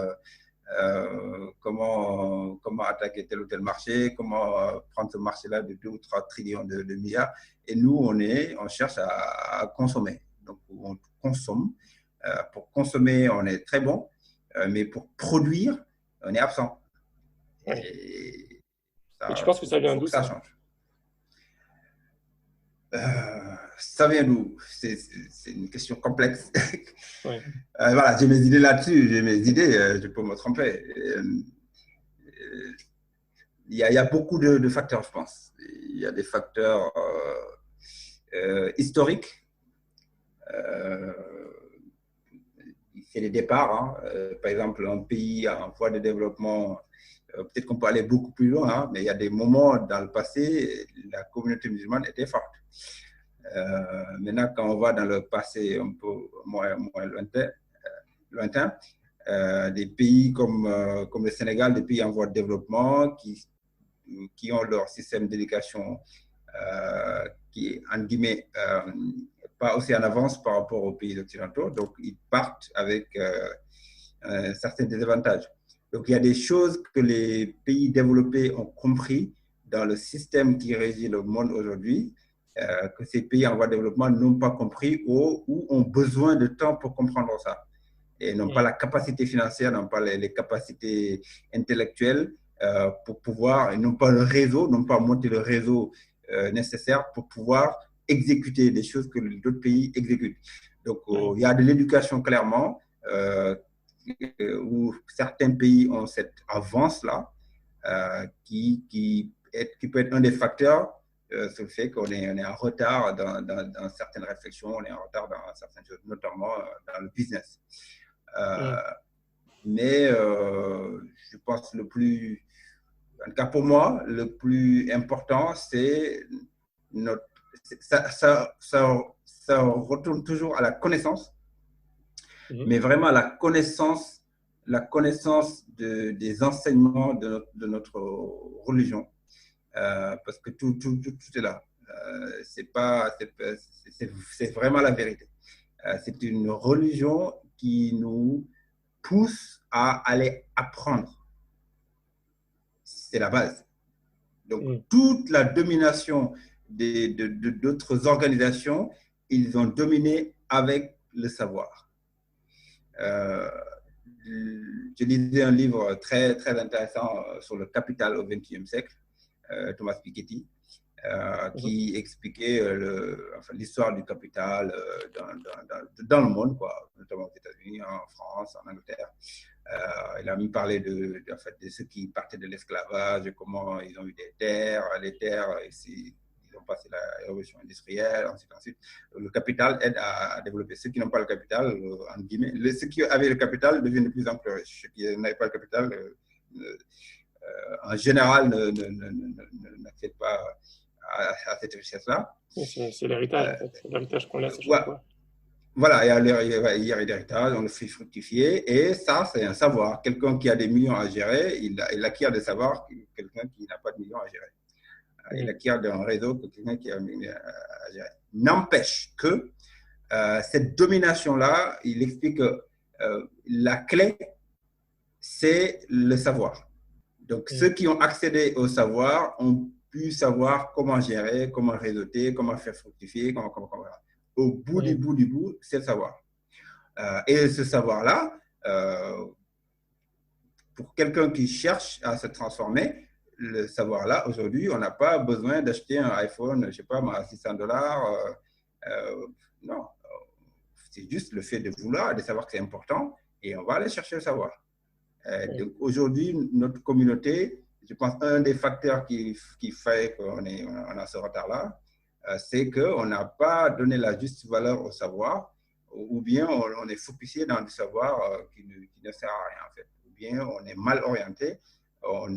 B: Comment attaquer tel ou tel marché, comment prendre ce marché-là de 2 ou 3 trillions de milliards. Et nous, on cherche à consommer. Donc, on consomme. Pour consommer, on est très bon, mais pour produire, on est absent.
A: Ouais.
B: Et
A: Et tu
B: ça,
A: penses que ça vient
B: faut
A: d'où
B: que ça
A: ça?
B: change. Ça vient d'où? C'est une question complexe.
A: Ouais.
B: Voilà, j'ai mes idées là-dessus, j'ai mes idées, je peux me tromper. Il y a beaucoup de facteurs, je pense. Il y a des facteurs historiques. Euh, c'est les départs. Hein. Par exemple, un pays en voie de développement, peut-être qu'on peut aller beaucoup plus loin, hein, mais il y a des moments dans le passé, la communauté musulmane était forte. Maintenant, quand on va dans le passé un peu moins lointain, des pays comme le Sénégal, des pays en voie de développement qui ont leur système d'éducation qui est, en guillemets, pas aussi en avance par rapport aux pays occidentaux. Donc, ils partent avec certains désavantages. Donc, il y a des choses que les pays développés ont compris dans le système qui régit le monde aujourd'hui, que ces pays en voie de développement n'ont pas compris ou ont besoin de temps pour comprendre ça. Et n'ont pas la capacité financière, n'ont pas les capacités intellectuelles pour pouvoir, n'ont pas le réseau, n'ont pas monté le réseau nécessaire pour pouvoir exécuter des choses que d'autres pays exécutent. Donc, il y a de l'éducation clairement, où certains pays ont cette avance-là, qui peut être un des facteurs sur le fait qu'on est en retard dans certaines réflexions, on est en retard dans certaines choses, notamment dans le business. Mais je pense en tout cas pour moi, le plus important, c'est ça retourne toujours à la connaissance, mais vraiment à la connaissance des enseignements de notre religion, parce que tout est là. C'est vraiment la vérité. C'est une religion qui nous pousse à aller apprendre. C'est la base. Donc, toute la domination d'autres organisations, ils ont dominé avec le savoir. Je lisais un livre très, très intéressant sur le capital au XXe siècle, Thomas Piketty, qui expliquait l'histoire du capital dans le monde, quoi, notamment aux États-Unis, en France, en Angleterre. Il a même parlé de ceux qui partaient de l'esclavage, comment ils ont eu des terres, les terres, ils ont passé la révolution industrielle, ainsi de suite. Le capital aide à développer. Ceux qui n'ont pas le capital, en guillemets, ceux qui avaient le capital deviennent de plus en plus riches. Ceux qui n'avaient pas le capital, en général, n'accèdent pas à cette richesse-là.
A: C'est l'héritage, en fait. C'est l'héritage qu'on laisse à chaque fois.
B: Voilà, il y a l'héritage, on le fait fructifier, et ça, c'est un savoir. Quelqu'un qui a des millions à gérer, il acquiert des savoirs que quelqu'un qui n'a pas de millions à gérer. Il acquiert un réseau que quelqu'un qui a un million à gérer. N'empêche que cette domination-là, il explique que la clé, c'est le savoir. Donc, ceux qui ont accédé au savoir ont pu savoir comment gérer, comment réseauter, comment faire fructifier, comment. Au bout du bout, c'est le savoir. Et ce savoir-là, pour quelqu'un qui cherche à se transformer, le savoir-là, aujourd'hui, on n'a pas besoin d'acheter un iPhone, je ne sais pas, à $600. Non, c'est juste le fait de vouloir, de savoir que c'est important, et on va aller chercher le savoir. Donc aujourd'hui, notre communauté, je pense un des facteurs qui fait qu'on a ce retard-là, c'est qu'on n'a pas donné la juste valeur au savoir, ou bien on est focusé dans du savoir qui ne sert à rien en fait, ou bien on est mal orienté, on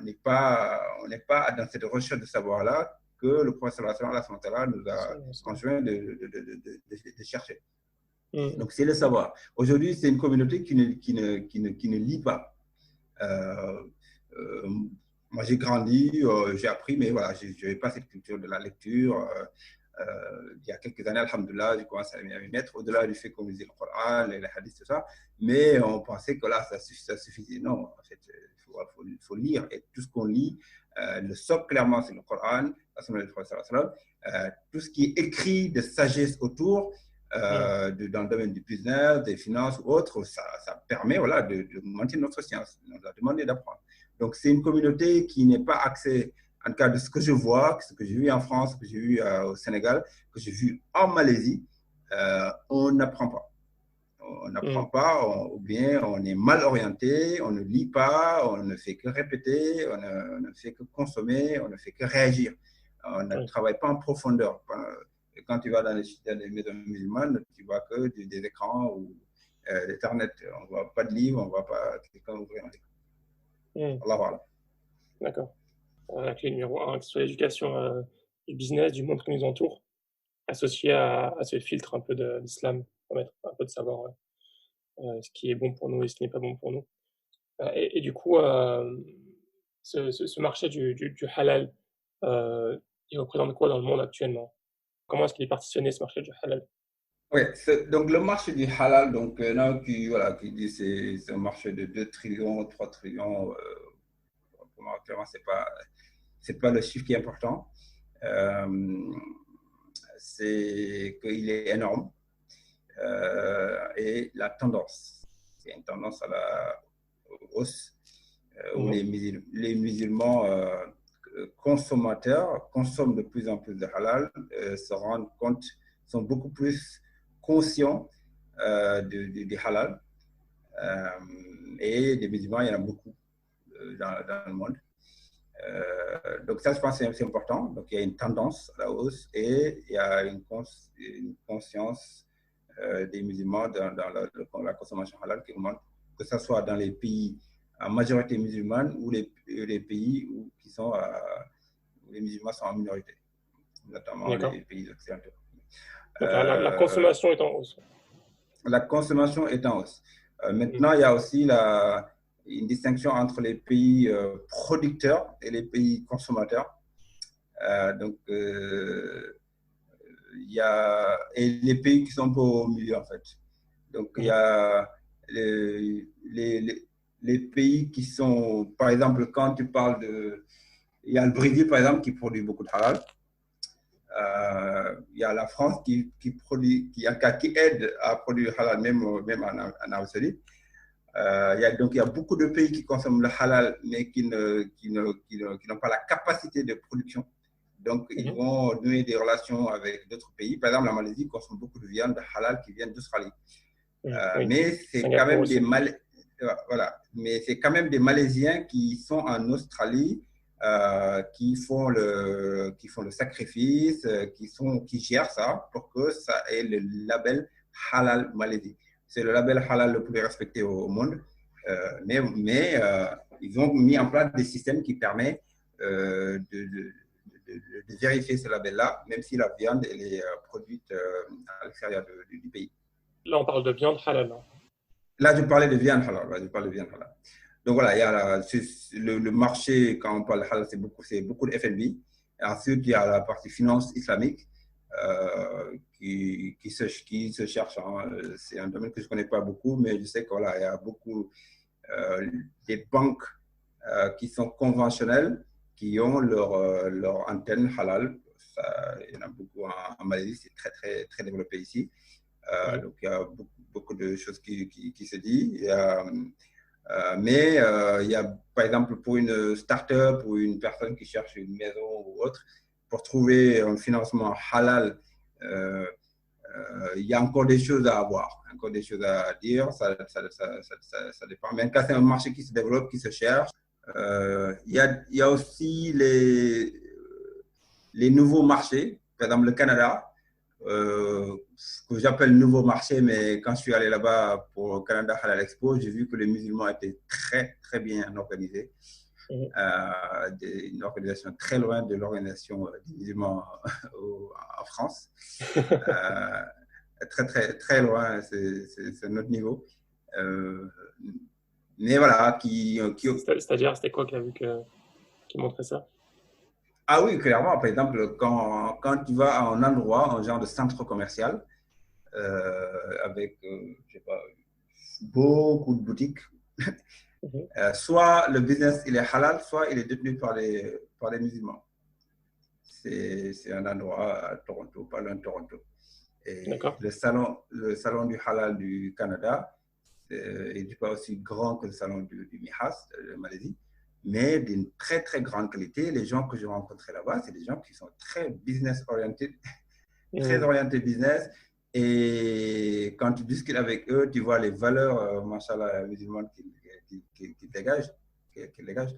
B: n'est pas dans cette recherche de savoir-là que le prophète sallallahu alayhi wa sallam nous a conjoint de chercher. Donc, c'est le savoir. Aujourd'hui, c'est une communauté qui ne lit pas. Moi, j'ai grandi, j'ai appris, mais voilà, je n'avais pas cette culture de la lecture. Il y a quelques années, alhamdoulilah, j'ai commencé à m'y mettre, au-delà du fait qu'on lisait le Coran, les hadiths, tout ça, mais on pensait que là, ça suffisait. Non, en fait, il faut lire, et tout ce qu'on lit, le socle, clairement, c'est le Coran, tout ce qui est écrit de sagesse autour, dans le domaine du business, des finances ou autres, ça permet voilà, de maintenir notre science. On a demandé d'apprendre. Donc, c'est une communauté qui n'est pas axée, en tout cas de ce que je vois, ce que j'ai vu en France, ce que j'ai vu au Sénégal, que j'ai vu en Malaisie, on n'apprend pas. On n'apprend pas, ou bien on est mal orienté, on ne lit pas, on ne fait que répéter, on ne fait que consommer, on ne fait que réagir. On ne travaille pas en profondeur. Et quand tu vas dans les maisons musulmanes, tu vois que des écrans ou l'Internet. On ne voit pas de livres, on ne voit pas quelqu'un ouvrir un livre. Voilà.
A: D'accord. La clé numéro 1, que ce soit l'éducation du business, du monde qui nous entoure, associée à ce filtre un peu de l'islam, pour mettre un peu de savoir ce qui est bon pour nous et ce qui n'est pas bon pour nous. Et du coup, ce marché du halal, il représente quoi dans le monde actuellement? Comment est-ce qu'il est partitionné, ce marché du halal?
B: Oui, donc le marché du halal, donc, qui dit c'est un marché de 2 trillions, 3 trillions, pour moi, clairement, c'est pas le chiffre qui est important. C'est qu'il est énorme. Et la tendance, c'est une tendance à la hausse, où les musulmans consommateurs consomment de plus en plus de halal, se rendent compte, sont beaucoup plus conscients du halal. Et des musulmans, il y en a beaucoup dans le monde. Donc ça, je pense que c'est important. Donc il y a une tendance à la hausse et il y a une conscience des musulmans dans la consommation halal qui augmente, que ce soit dans les pays à majorité musulmane ou les pays où les musulmans sont en minorité, notamment les pays occidentaux.
A: Donc la consommation est en hausse.
B: La consommation est en hausse. Maintenant, il y a aussi une distinction entre les pays producteurs et les pays consommateurs. Et les pays qui sont un peu au milieu, en fait. Donc, il y a les pays qui sont, par exemple, quand tu parles il y a le Brésil, par exemple, qui produit beaucoup de halal. Il y a la France qui aide à produire le halal, même en Arabie Saoudite. Donc, il y a beaucoup de pays qui consomment le halal, mais qui n'ont pas la capacité de production. Donc, ils vont nouer des relations avec d'autres pays. Par exemple, la Malaisie consomme beaucoup de viande de halal qui vient d'Australie. Mais c'est quand même c'est quand même des Malaisiens qui sont en Australie, qui font le sacrifice, qui gèrent ça pour que ça ait le label halal Malaisie. C'est le label halal le plus respecté au monde. Mais ils ont mis en place des systèmes qui permettent de vérifier ce label-là, même si la viande elle est produite à l'extérieur du pays.
A: Là, on parle de viande halal. Hein.
B: Là, je parlais de viande halal. Donc voilà, il y a le marché, quand on parle de halal, c'est beaucoup de FNB. Et ensuite, il y a la partie finance islamique qui se cherche. Hein. C'est un domaine que je ne connais pas beaucoup, mais je sais qu'il y a beaucoup des banques qui sont conventionnelles, qui ont leur antenne halal. Il y en a beaucoup en Malaisie, c'est très, très, très développé ici. Donc, il y a beaucoup de choses qui se disent. Mais il y a, par exemple, pour une start-up ou une personne qui cherche une maison ou autre, pour trouver un financement halal, il y a encore des choses à avoir, encore des choses à dire. Ça dépend. Mais quand c'est un marché qui se développe, qui se cherche, il y a aussi les nouveaux marchés. Par exemple, le Canada, que j'appelle nouveau marché, mais quand je suis allé là-bas pour le Canada Halal Expo, j'ai vu que les musulmans étaient très, très bien organisés.
A: Mhm.
B: une organisation très loin de l'organisation des musulmans en France. Euh, Très, très, très loin, c'est notre niveau. Euh, mais voilà,
A: C'est-à-dire, c'était quoi qui montrait ça?
B: ah oui, clairement, par exemple, quand tu vas à un endroit, un genre de centre commercial, avec, je sais pas, beaucoup de boutiques,
A: Mhm.
B: soit le business il est halal, soit il est détenu par les musulmans. C'est un endroit à Toronto, pas loin de Toronto. Et
A: D'accord.
B: le salon du halal du Canada, il n'est pas aussi grand que le salon du Mihas, de Malaisie, mais d'une très, très grande qualité. Les gens que j'ai rencontrés là-bas, c'est des gens qui sont très business orientés, très
A: Mhm.
B: orientés business. Et quand tu discutes avec eux, tu vois les valeurs, machallah, musulmanes qui dégagent, qui dégagent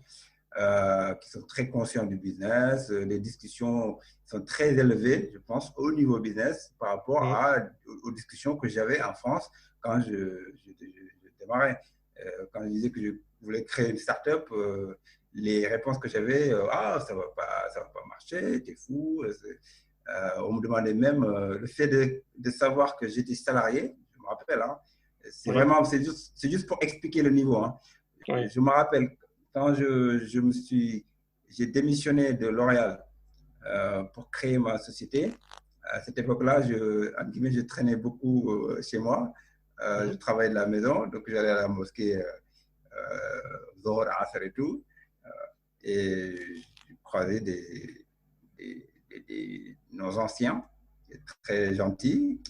B: qui sont très conscients du business. Les discussions sont très élevées, je pense, au niveau business par rapport
A: Mhm.
B: aux discussions que j'avais en France quand je démarrais. Quand je disais que je voulais créer une start-up, les réponses que j'avais, ah, ça va pas marcher, t'es fou. On me demandait même le fait de savoir que j'étais salarié, je me rappelle, hein,
A: Oui,
B: c'est juste pour expliquer le niveau. Hein.
A: oui.
B: Je me rappelle quand j'ai démissionné de L'Oréal pour créer ma société. À cette époque-là, je traînais beaucoup chez moi. Je
A: Mhm.
B: travaillais de la maison, donc j'allais à la mosquée Zohar, Asr et tout. Et je croisais nos anciens, très gentils,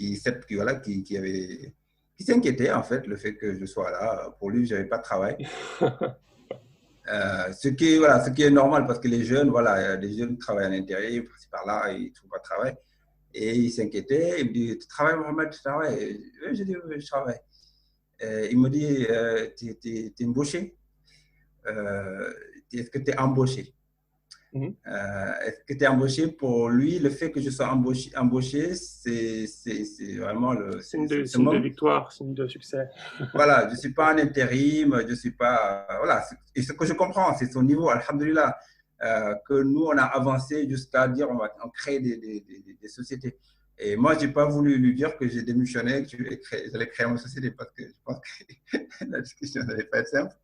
B: voilà, qui s'inquiétaient en fait le fait que je sois là. Pour lui, je n'avais pas de travail. Voilà, ce qui est normal parce que les jeunes, voilà, les jeunes travaillent en intérim, par-là, ils ne trouvent pas de travail. Et ils s'inquiétaient. Ils me disent, tu travailles, Mohamed, tu travailles? Oui, je dis, oui, je travaille. Il me dit, tu es embauché? Euh, Est-ce que tu es embauché?
A: Mhm.
B: Est-ce que tu es embauché? Pour lui, le fait que je sois embauché c'est vraiment c'est
A: Signe de
B: mon,
A: victoire, signe de succès.
B: voilà, je ne suis pas en intérim, je suis pas. Voilà, et ce que je comprends, c'est son niveau, alhamdulillah, que nous, on a avancé jusqu'à dire on crée des sociétés. Et moi, je n'ai pas voulu lui dire que j'ai démissionné, que j'allais créer une société parce que je pense que la discussion n'allait pas être simple.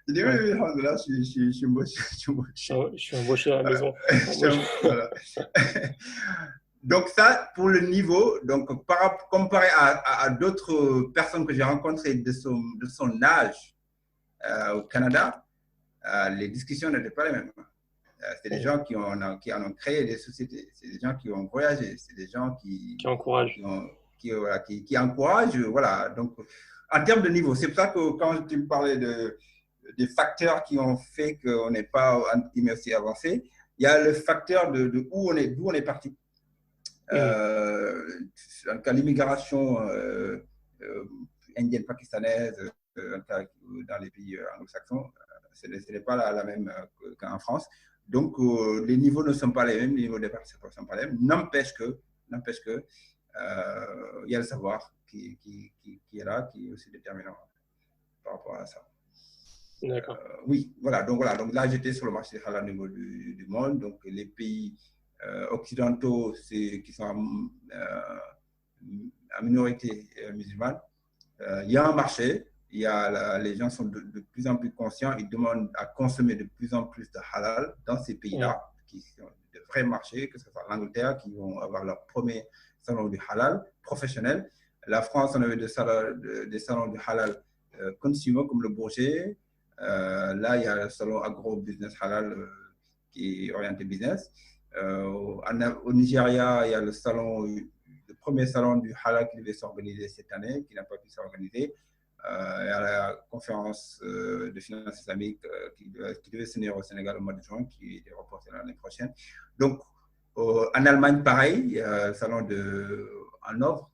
B: Je dis oui,
A: Ouais.
B: oui, alhamdulillah, je suis embauché. Je suis embauché.
A: Je suis embauché à la maison. Embauché.
B: Voilà. Donc ça, pour le niveau, donc comparé à d'autres personnes que j'ai rencontrées de son âge au Canada, les discussions n'étaient pas les mêmes. C'est des
A: Mhm.
B: gens qui en ont créé des sociétés, c'est des gens qui ont voyagé, c'est des gens
A: Qui encourage.
B: qui, ont, voilà, qui encouragent. Voilà. Donc, en termes de niveau, c'est pour ça que quand tu me parlais des facteurs qui ont fait qu'on n'est pas aussi avancé, il y a le facteur d'où on est parti.
A: Mhm.
B: En cas l'immigration euh, indienne, pakistanaise, dans les pays anglo-saxons, ce n'est pas la même qu'en France. Donc, les niveaux ne sont pas les mêmes, les niveaux de participation ne sont pas les mêmes. N'empêche que, il y a le savoir qui est là, qui est aussi déterminant par rapport à ça.
A: D'accord.
B: Oui, voilà. Donc là, j'étais sur le marché halal au niveau du monde. Donc, les pays occidentaux qui sont en minorité musulmane, il y a un marché. Les gens sont de plus en plus conscients. Ils demandent à consommer de plus en plus de halal dans ces
A: Mhm.
B: pays-là, qui sont de vrais marchés, que ce soit l'Angleterre, qui vont avoir leur premier salon du halal professionnel. La France, on avait des salons du halal consumer comme le Bourget. Là, il y a le salon agro-business halal qui est orienté business. Au Nigeria, il y a le premier salon du halal qui devait s'organiser cette année, qui n'a pas pu s'organiser. Il y a la conférence de finances islamiques qui devait se tenir au Sénégal au mois de juin, qui est reportée l'année prochaine. Donc, en Allemagne, pareil, il y a le salon de Hanovre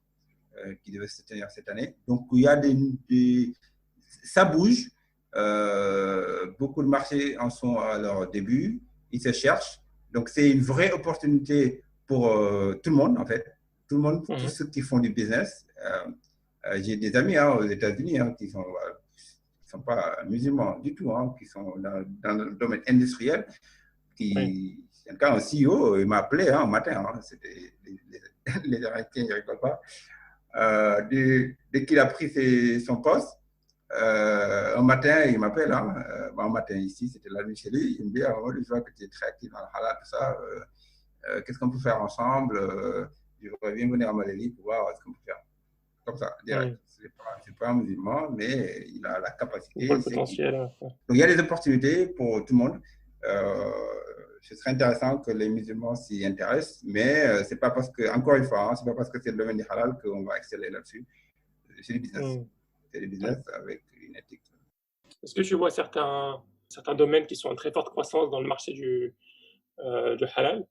B: qui devait se tenir cette année. Donc, il y a ça bouge. Beaucoup de marchés en sont à leur début. Ils se cherchent. Donc, c'est une vraie opportunité pour tout le monde, en fait. Tout le monde, tous
A: Mhm.
B: ceux qui font du business. J'ai des amis aux États-Unis qui sont ne sont pas musulmans du tout, hein, qui sont dans le domaine industriel,
A: Oui.
B: en tout cas, un CEO, il m'a appelé un matin, hein, c'était les Américains, ils ne rigolent pas. Dès qu'il a pris son poste, un matin, il m'appelle, hein, un matin ici, c'était la nuit chez lui, il me dit, je vois que tu es très actif dans le halal, tout ça, qu'est-ce qu'on peut faire ensemble, je voudrais bien venir à Malaisie pour voir ce qu'on peut faire. Comme ça, direct. C'est pas un musulman, mais il a la
A: On voit
B: capacité.
A: le potentiel.
B: Donc, il y a des opportunités pour tout le monde. Ce serait intéressant que les musulmans s'y intéressent, mais c'est pas parce que, encore une fois, hein, c'est pas parce que c'est le domaine du halal qu'on va exceller là-dessus. C'est du business. C'est du business avec une éthique.
A: Est-ce que tu vois certains domaines qui sont en très forte croissance dans le marché du halal?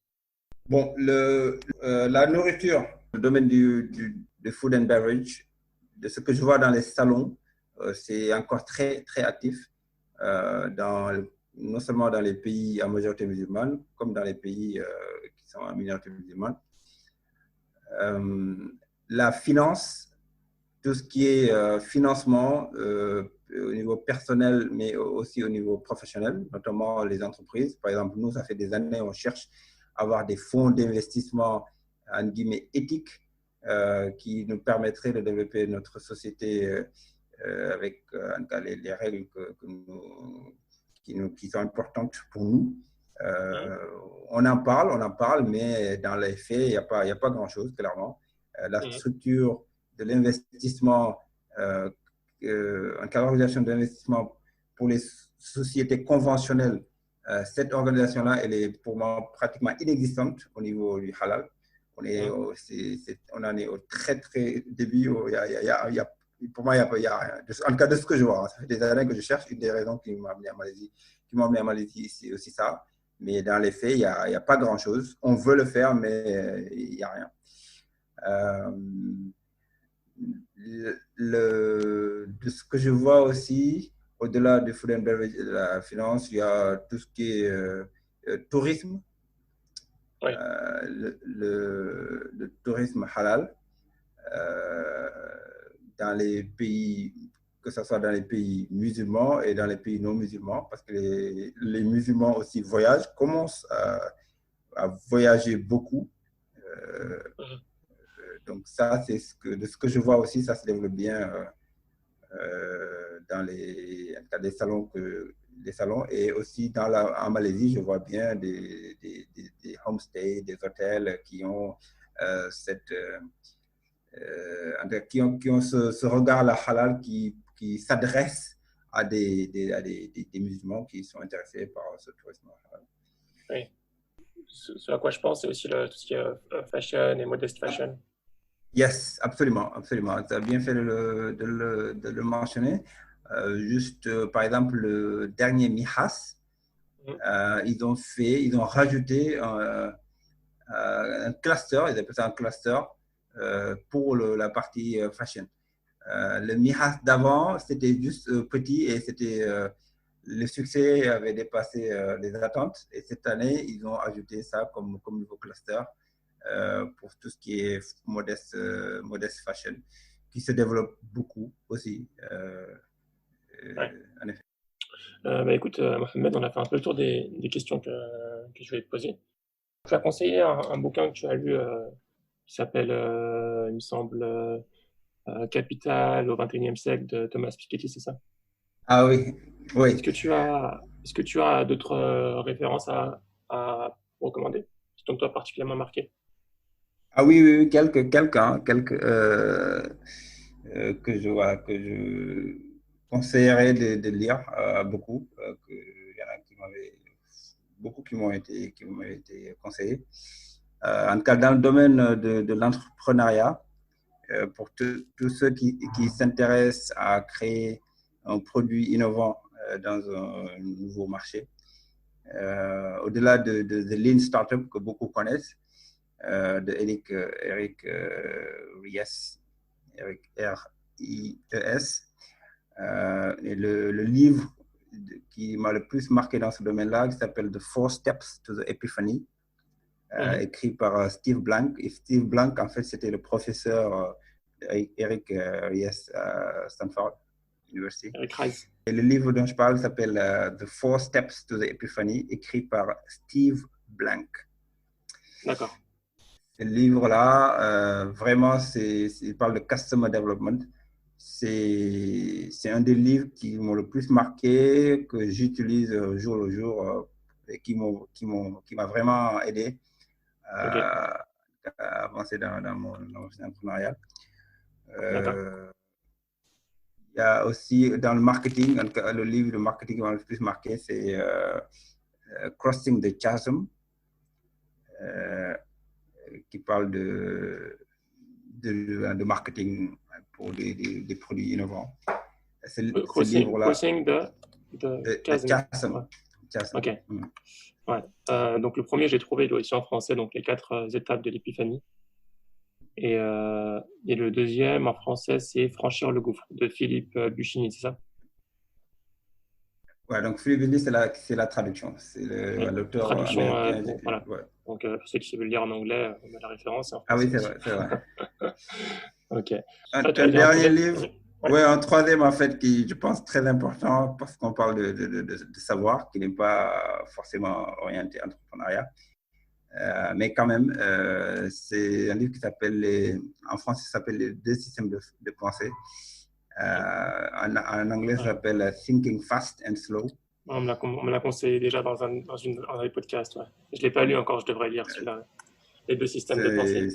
B: Bon, la nourriture, le domaine de food and beverage, de ce que je vois dans les salons, c'est encore très, très actif, non seulement dans les pays à majorité musulmane, comme dans les pays qui sont à minorité musulmane. La finance, tout ce qui est financement au niveau personnel, mais aussi au niveau professionnel, notamment les entreprises. Par exemple, nous, ça fait des années, on cherche à avoir des fonds d'investissement, en guillemets, éthiques, qui nous permettraient de développer notre société avec en tout cas, les règles qui sont importantes pour nous. On en parle, mais dans les faits, il n'y a pas grand-chose, clairement. La structure de l'investissement, en cas d'organisation d'investissement pour les sociétés conventionnelles, cette organisation-là, elle est pour moi pratiquement inexistante au niveau du halal. On en est au très, très début. Pour moi, il y a rien. En tout cas, de ce que je vois, ça fait des années que je cherche. Une des raisons qui m'a amené à Malaisie, c'est aussi ça. Mais dans les faits, il n'y a pas grand-chose. On veut le faire, mais il n'y a rien. De ce que je vois aussi, au-delà du food and beverage et de la finance, il y a tout ce qui est tourisme,
A: Oui.
B: le tourisme halal dans les pays, que ce soit dans les pays musulmans et dans les pays non musulmans, parce que les musulmans aussi commencent à voyager beaucoup. Donc ça, c'est de ce que je vois aussi, ça se développe bien dans les salons et aussi en Malaisie, je vois bien des homestays, des hôtels qui ont qui ont ce regard la halal qui s'adresse à des musulmans qui sont intéressés par ce tourisme halal.
A: Oui. Ce à quoi je pense, c'est aussi tout ce qui est fashion et modest fashion.
B: Yes, absolument, absolument. Tu as bien fait de le mentionner. Par exemple, le dernier Mihas, ils ont rajouté un cluster, ils appellent ça un cluster, pour la partie fashion. Le Mihas d'avant, c'était juste petit et le succès avait dépassé les attentes. Et cette année, ils ont ajouté ça comme nouveau cluster pour tout ce qui est modeste fashion, qui se développe beaucoup aussi. En effet.
A: Écoute, Mohamed, on a fait un peu le tour des questions que je vais te poser. Je vais conseiller un bouquin que tu as lu qui s'appelle, il me semble, Capital au XXIe siècle de Thomas Piketty, c'est ça?
B: Ah oui, oui.
A: Est-ce que tu as d'autres références à recommander qui t'ont toi particulièrement marqué?
B: Ah oui, oui, oui, quelques que je conseillerais de lire beaucoup. Il y en a beaucoup qui m'ont été conseillés. En tout cas, dans le domaine de l'entrepreneuriat, pour tous ceux qui s'intéressent à créer un produit innovant dans un nouveau marché, au-delà de The Lean Startup que beaucoup connaissent, de Eric Ries, Eric R-I-E-S. Et le livre qui m'a le plus marqué dans ce domaine-là, qui s'appelle The Four Steps to the Epiphany, écrit par Steve Blank. Et Steve Blank, en fait, c'était le professeur Eric Ries à Stanford University.
A: Eric Ries.
B: Et le livre dont je parle s'appelle The Four Steps to the Epiphany, écrit par Steve Blank.
A: D'accord.
B: Ce livre-là, vraiment, il parle de Customer Development. C'est un des livres qui m'ont le plus marqué, que j'utilise jour le jour et qui m'a vraiment aidé
A: Ok.
B: à avancer dans mon entrepreneuriat.
A: D'accord.
B: Il y a aussi dans le marketing, le livre de marketing qui m'a le plus marqué, c'est Crossing the Chasm, qui parle de marketing pour des produits innovants. Ce livre-là,
A: Crossing the
B: de
A: chasm.
B: Chasm.
A: Ouais.
B: Chasm.
A: Ok. Ouais. Donc le premier, j'ai trouvé, il est aussi en français, donc les 4 étapes de l'épiphanie. Et le deuxième, en français, c'est Franchir le gouffre, de Philippe Buchini, c'est ça?
B: Ouais, donc Fluidity, c'est la traduction. C'est
A: Oui.
B: l'auteur
A: Traduction,
B: américain.
A: voilà.
B: Ouais.
A: Donc pour ceux qui veulent lire en anglais, on met la référence, et en
B: Ah oui,
A: français
B: c'est
A: aussi.
B: vrai, c'est vrai.
A: Ok. Tu
B: Un
A: vas dire un
B: dernier
A: troisième?
B: livre,
A: Ouais.
B: ouais, un troisième en fait qui je pense très important parce qu'on parle de savoir qui n'est pas forcément orienté entrepreneuriat. Mais quand même, c'est un livre qui s'appelle, en français, ça s'appelle les 2 systèmes de pensée. En anglais, ça
A: Ouais.
B: s'appelle Thinking Fast and Slow.
A: On me l'a conseillé déjà dans un des podcasts. Ouais. Je ne l'ai pas lu encore, je devrais lire celui-là. Les 2 systèmes de pensée.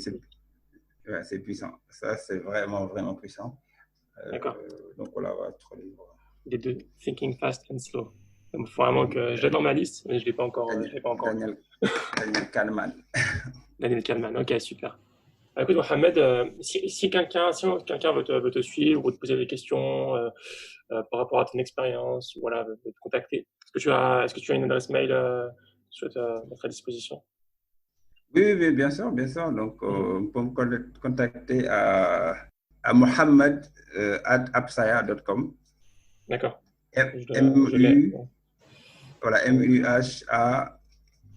B: C'est puissant. Ça, c'est vraiment, vraiment puissant.
A: D'accord.
B: Donc voilà, 3 livres.
A: Les 2, Thinking Fast and Slow. Il faut vraiment que je l'ai dans ma liste, mais je ne l'ai pas encore, je l'ai pas encore lu.
B: Daniel Kahneman.
A: Daniel Kahneman, ok, super. Écoute, Mohamed, si quelqu'un veut te suivre ou te poser des questions par rapport à ton expérience, voilà, veut te contacter, est-ce que tu as une adresse mail que tu souhaites mettre à disposition?
B: Oui, oui, bien sûr, bien sûr. Donc, on peut me contacter à mohammed@apsaya.com.
A: D'accord. Je l'ai.
B: M-U, voilà,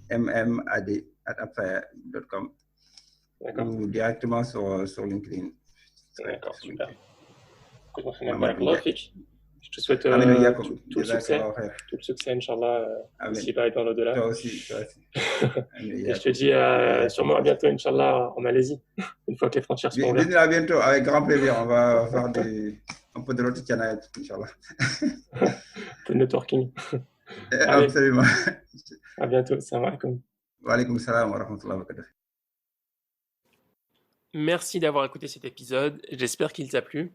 B: MUHAMMAD @apsaya.com
A: D'accord.
B: ou directement sur LinkedIn.
A: D'accord,
B: Sur
A: super.
B: LinkedIn.
A: Écoute, Mohamed,
B: Mohamed
A: barakallah
B: Ndiaye.
A: fik. Je te souhaite
B: Amin Yakum.
A: tout le succès,
B: Jazakallah khair.
A: Inch'Allah,
B: Amin.
A: ici-bas et dans l'au-delà.
B: Toi aussi, toi aussi. Amin
A: Et je te
B: Yakum.
A: dis
B: Yakum.
A: sûrement à bientôt, Inch'Allah, en Malaisie, une fois que les frontières seront ouvertes.
B: À bientôt, avec grand plaisir. On va faire un peu de roti canai, Inch'Allah.
A: Un peu de networking. Allez,
B: Absolument.
A: à bientôt. Salam alaikum.
B: Wa alaikum salam wa rahmatullahi wa barakatuh.
A: Merci d'avoir écouté cet épisode. J'espère qu'il t'a plu.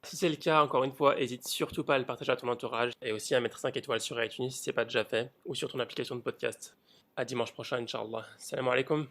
A: Si c'est le cas, encore une fois, n'hésite surtout pas à le partager à ton entourage et aussi à mettre 5 étoiles sur iTunes si ce n'est pas déjà fait ou sur ton application de podcast. À dimanche prochain, Inch'Allah. Salam alaikum.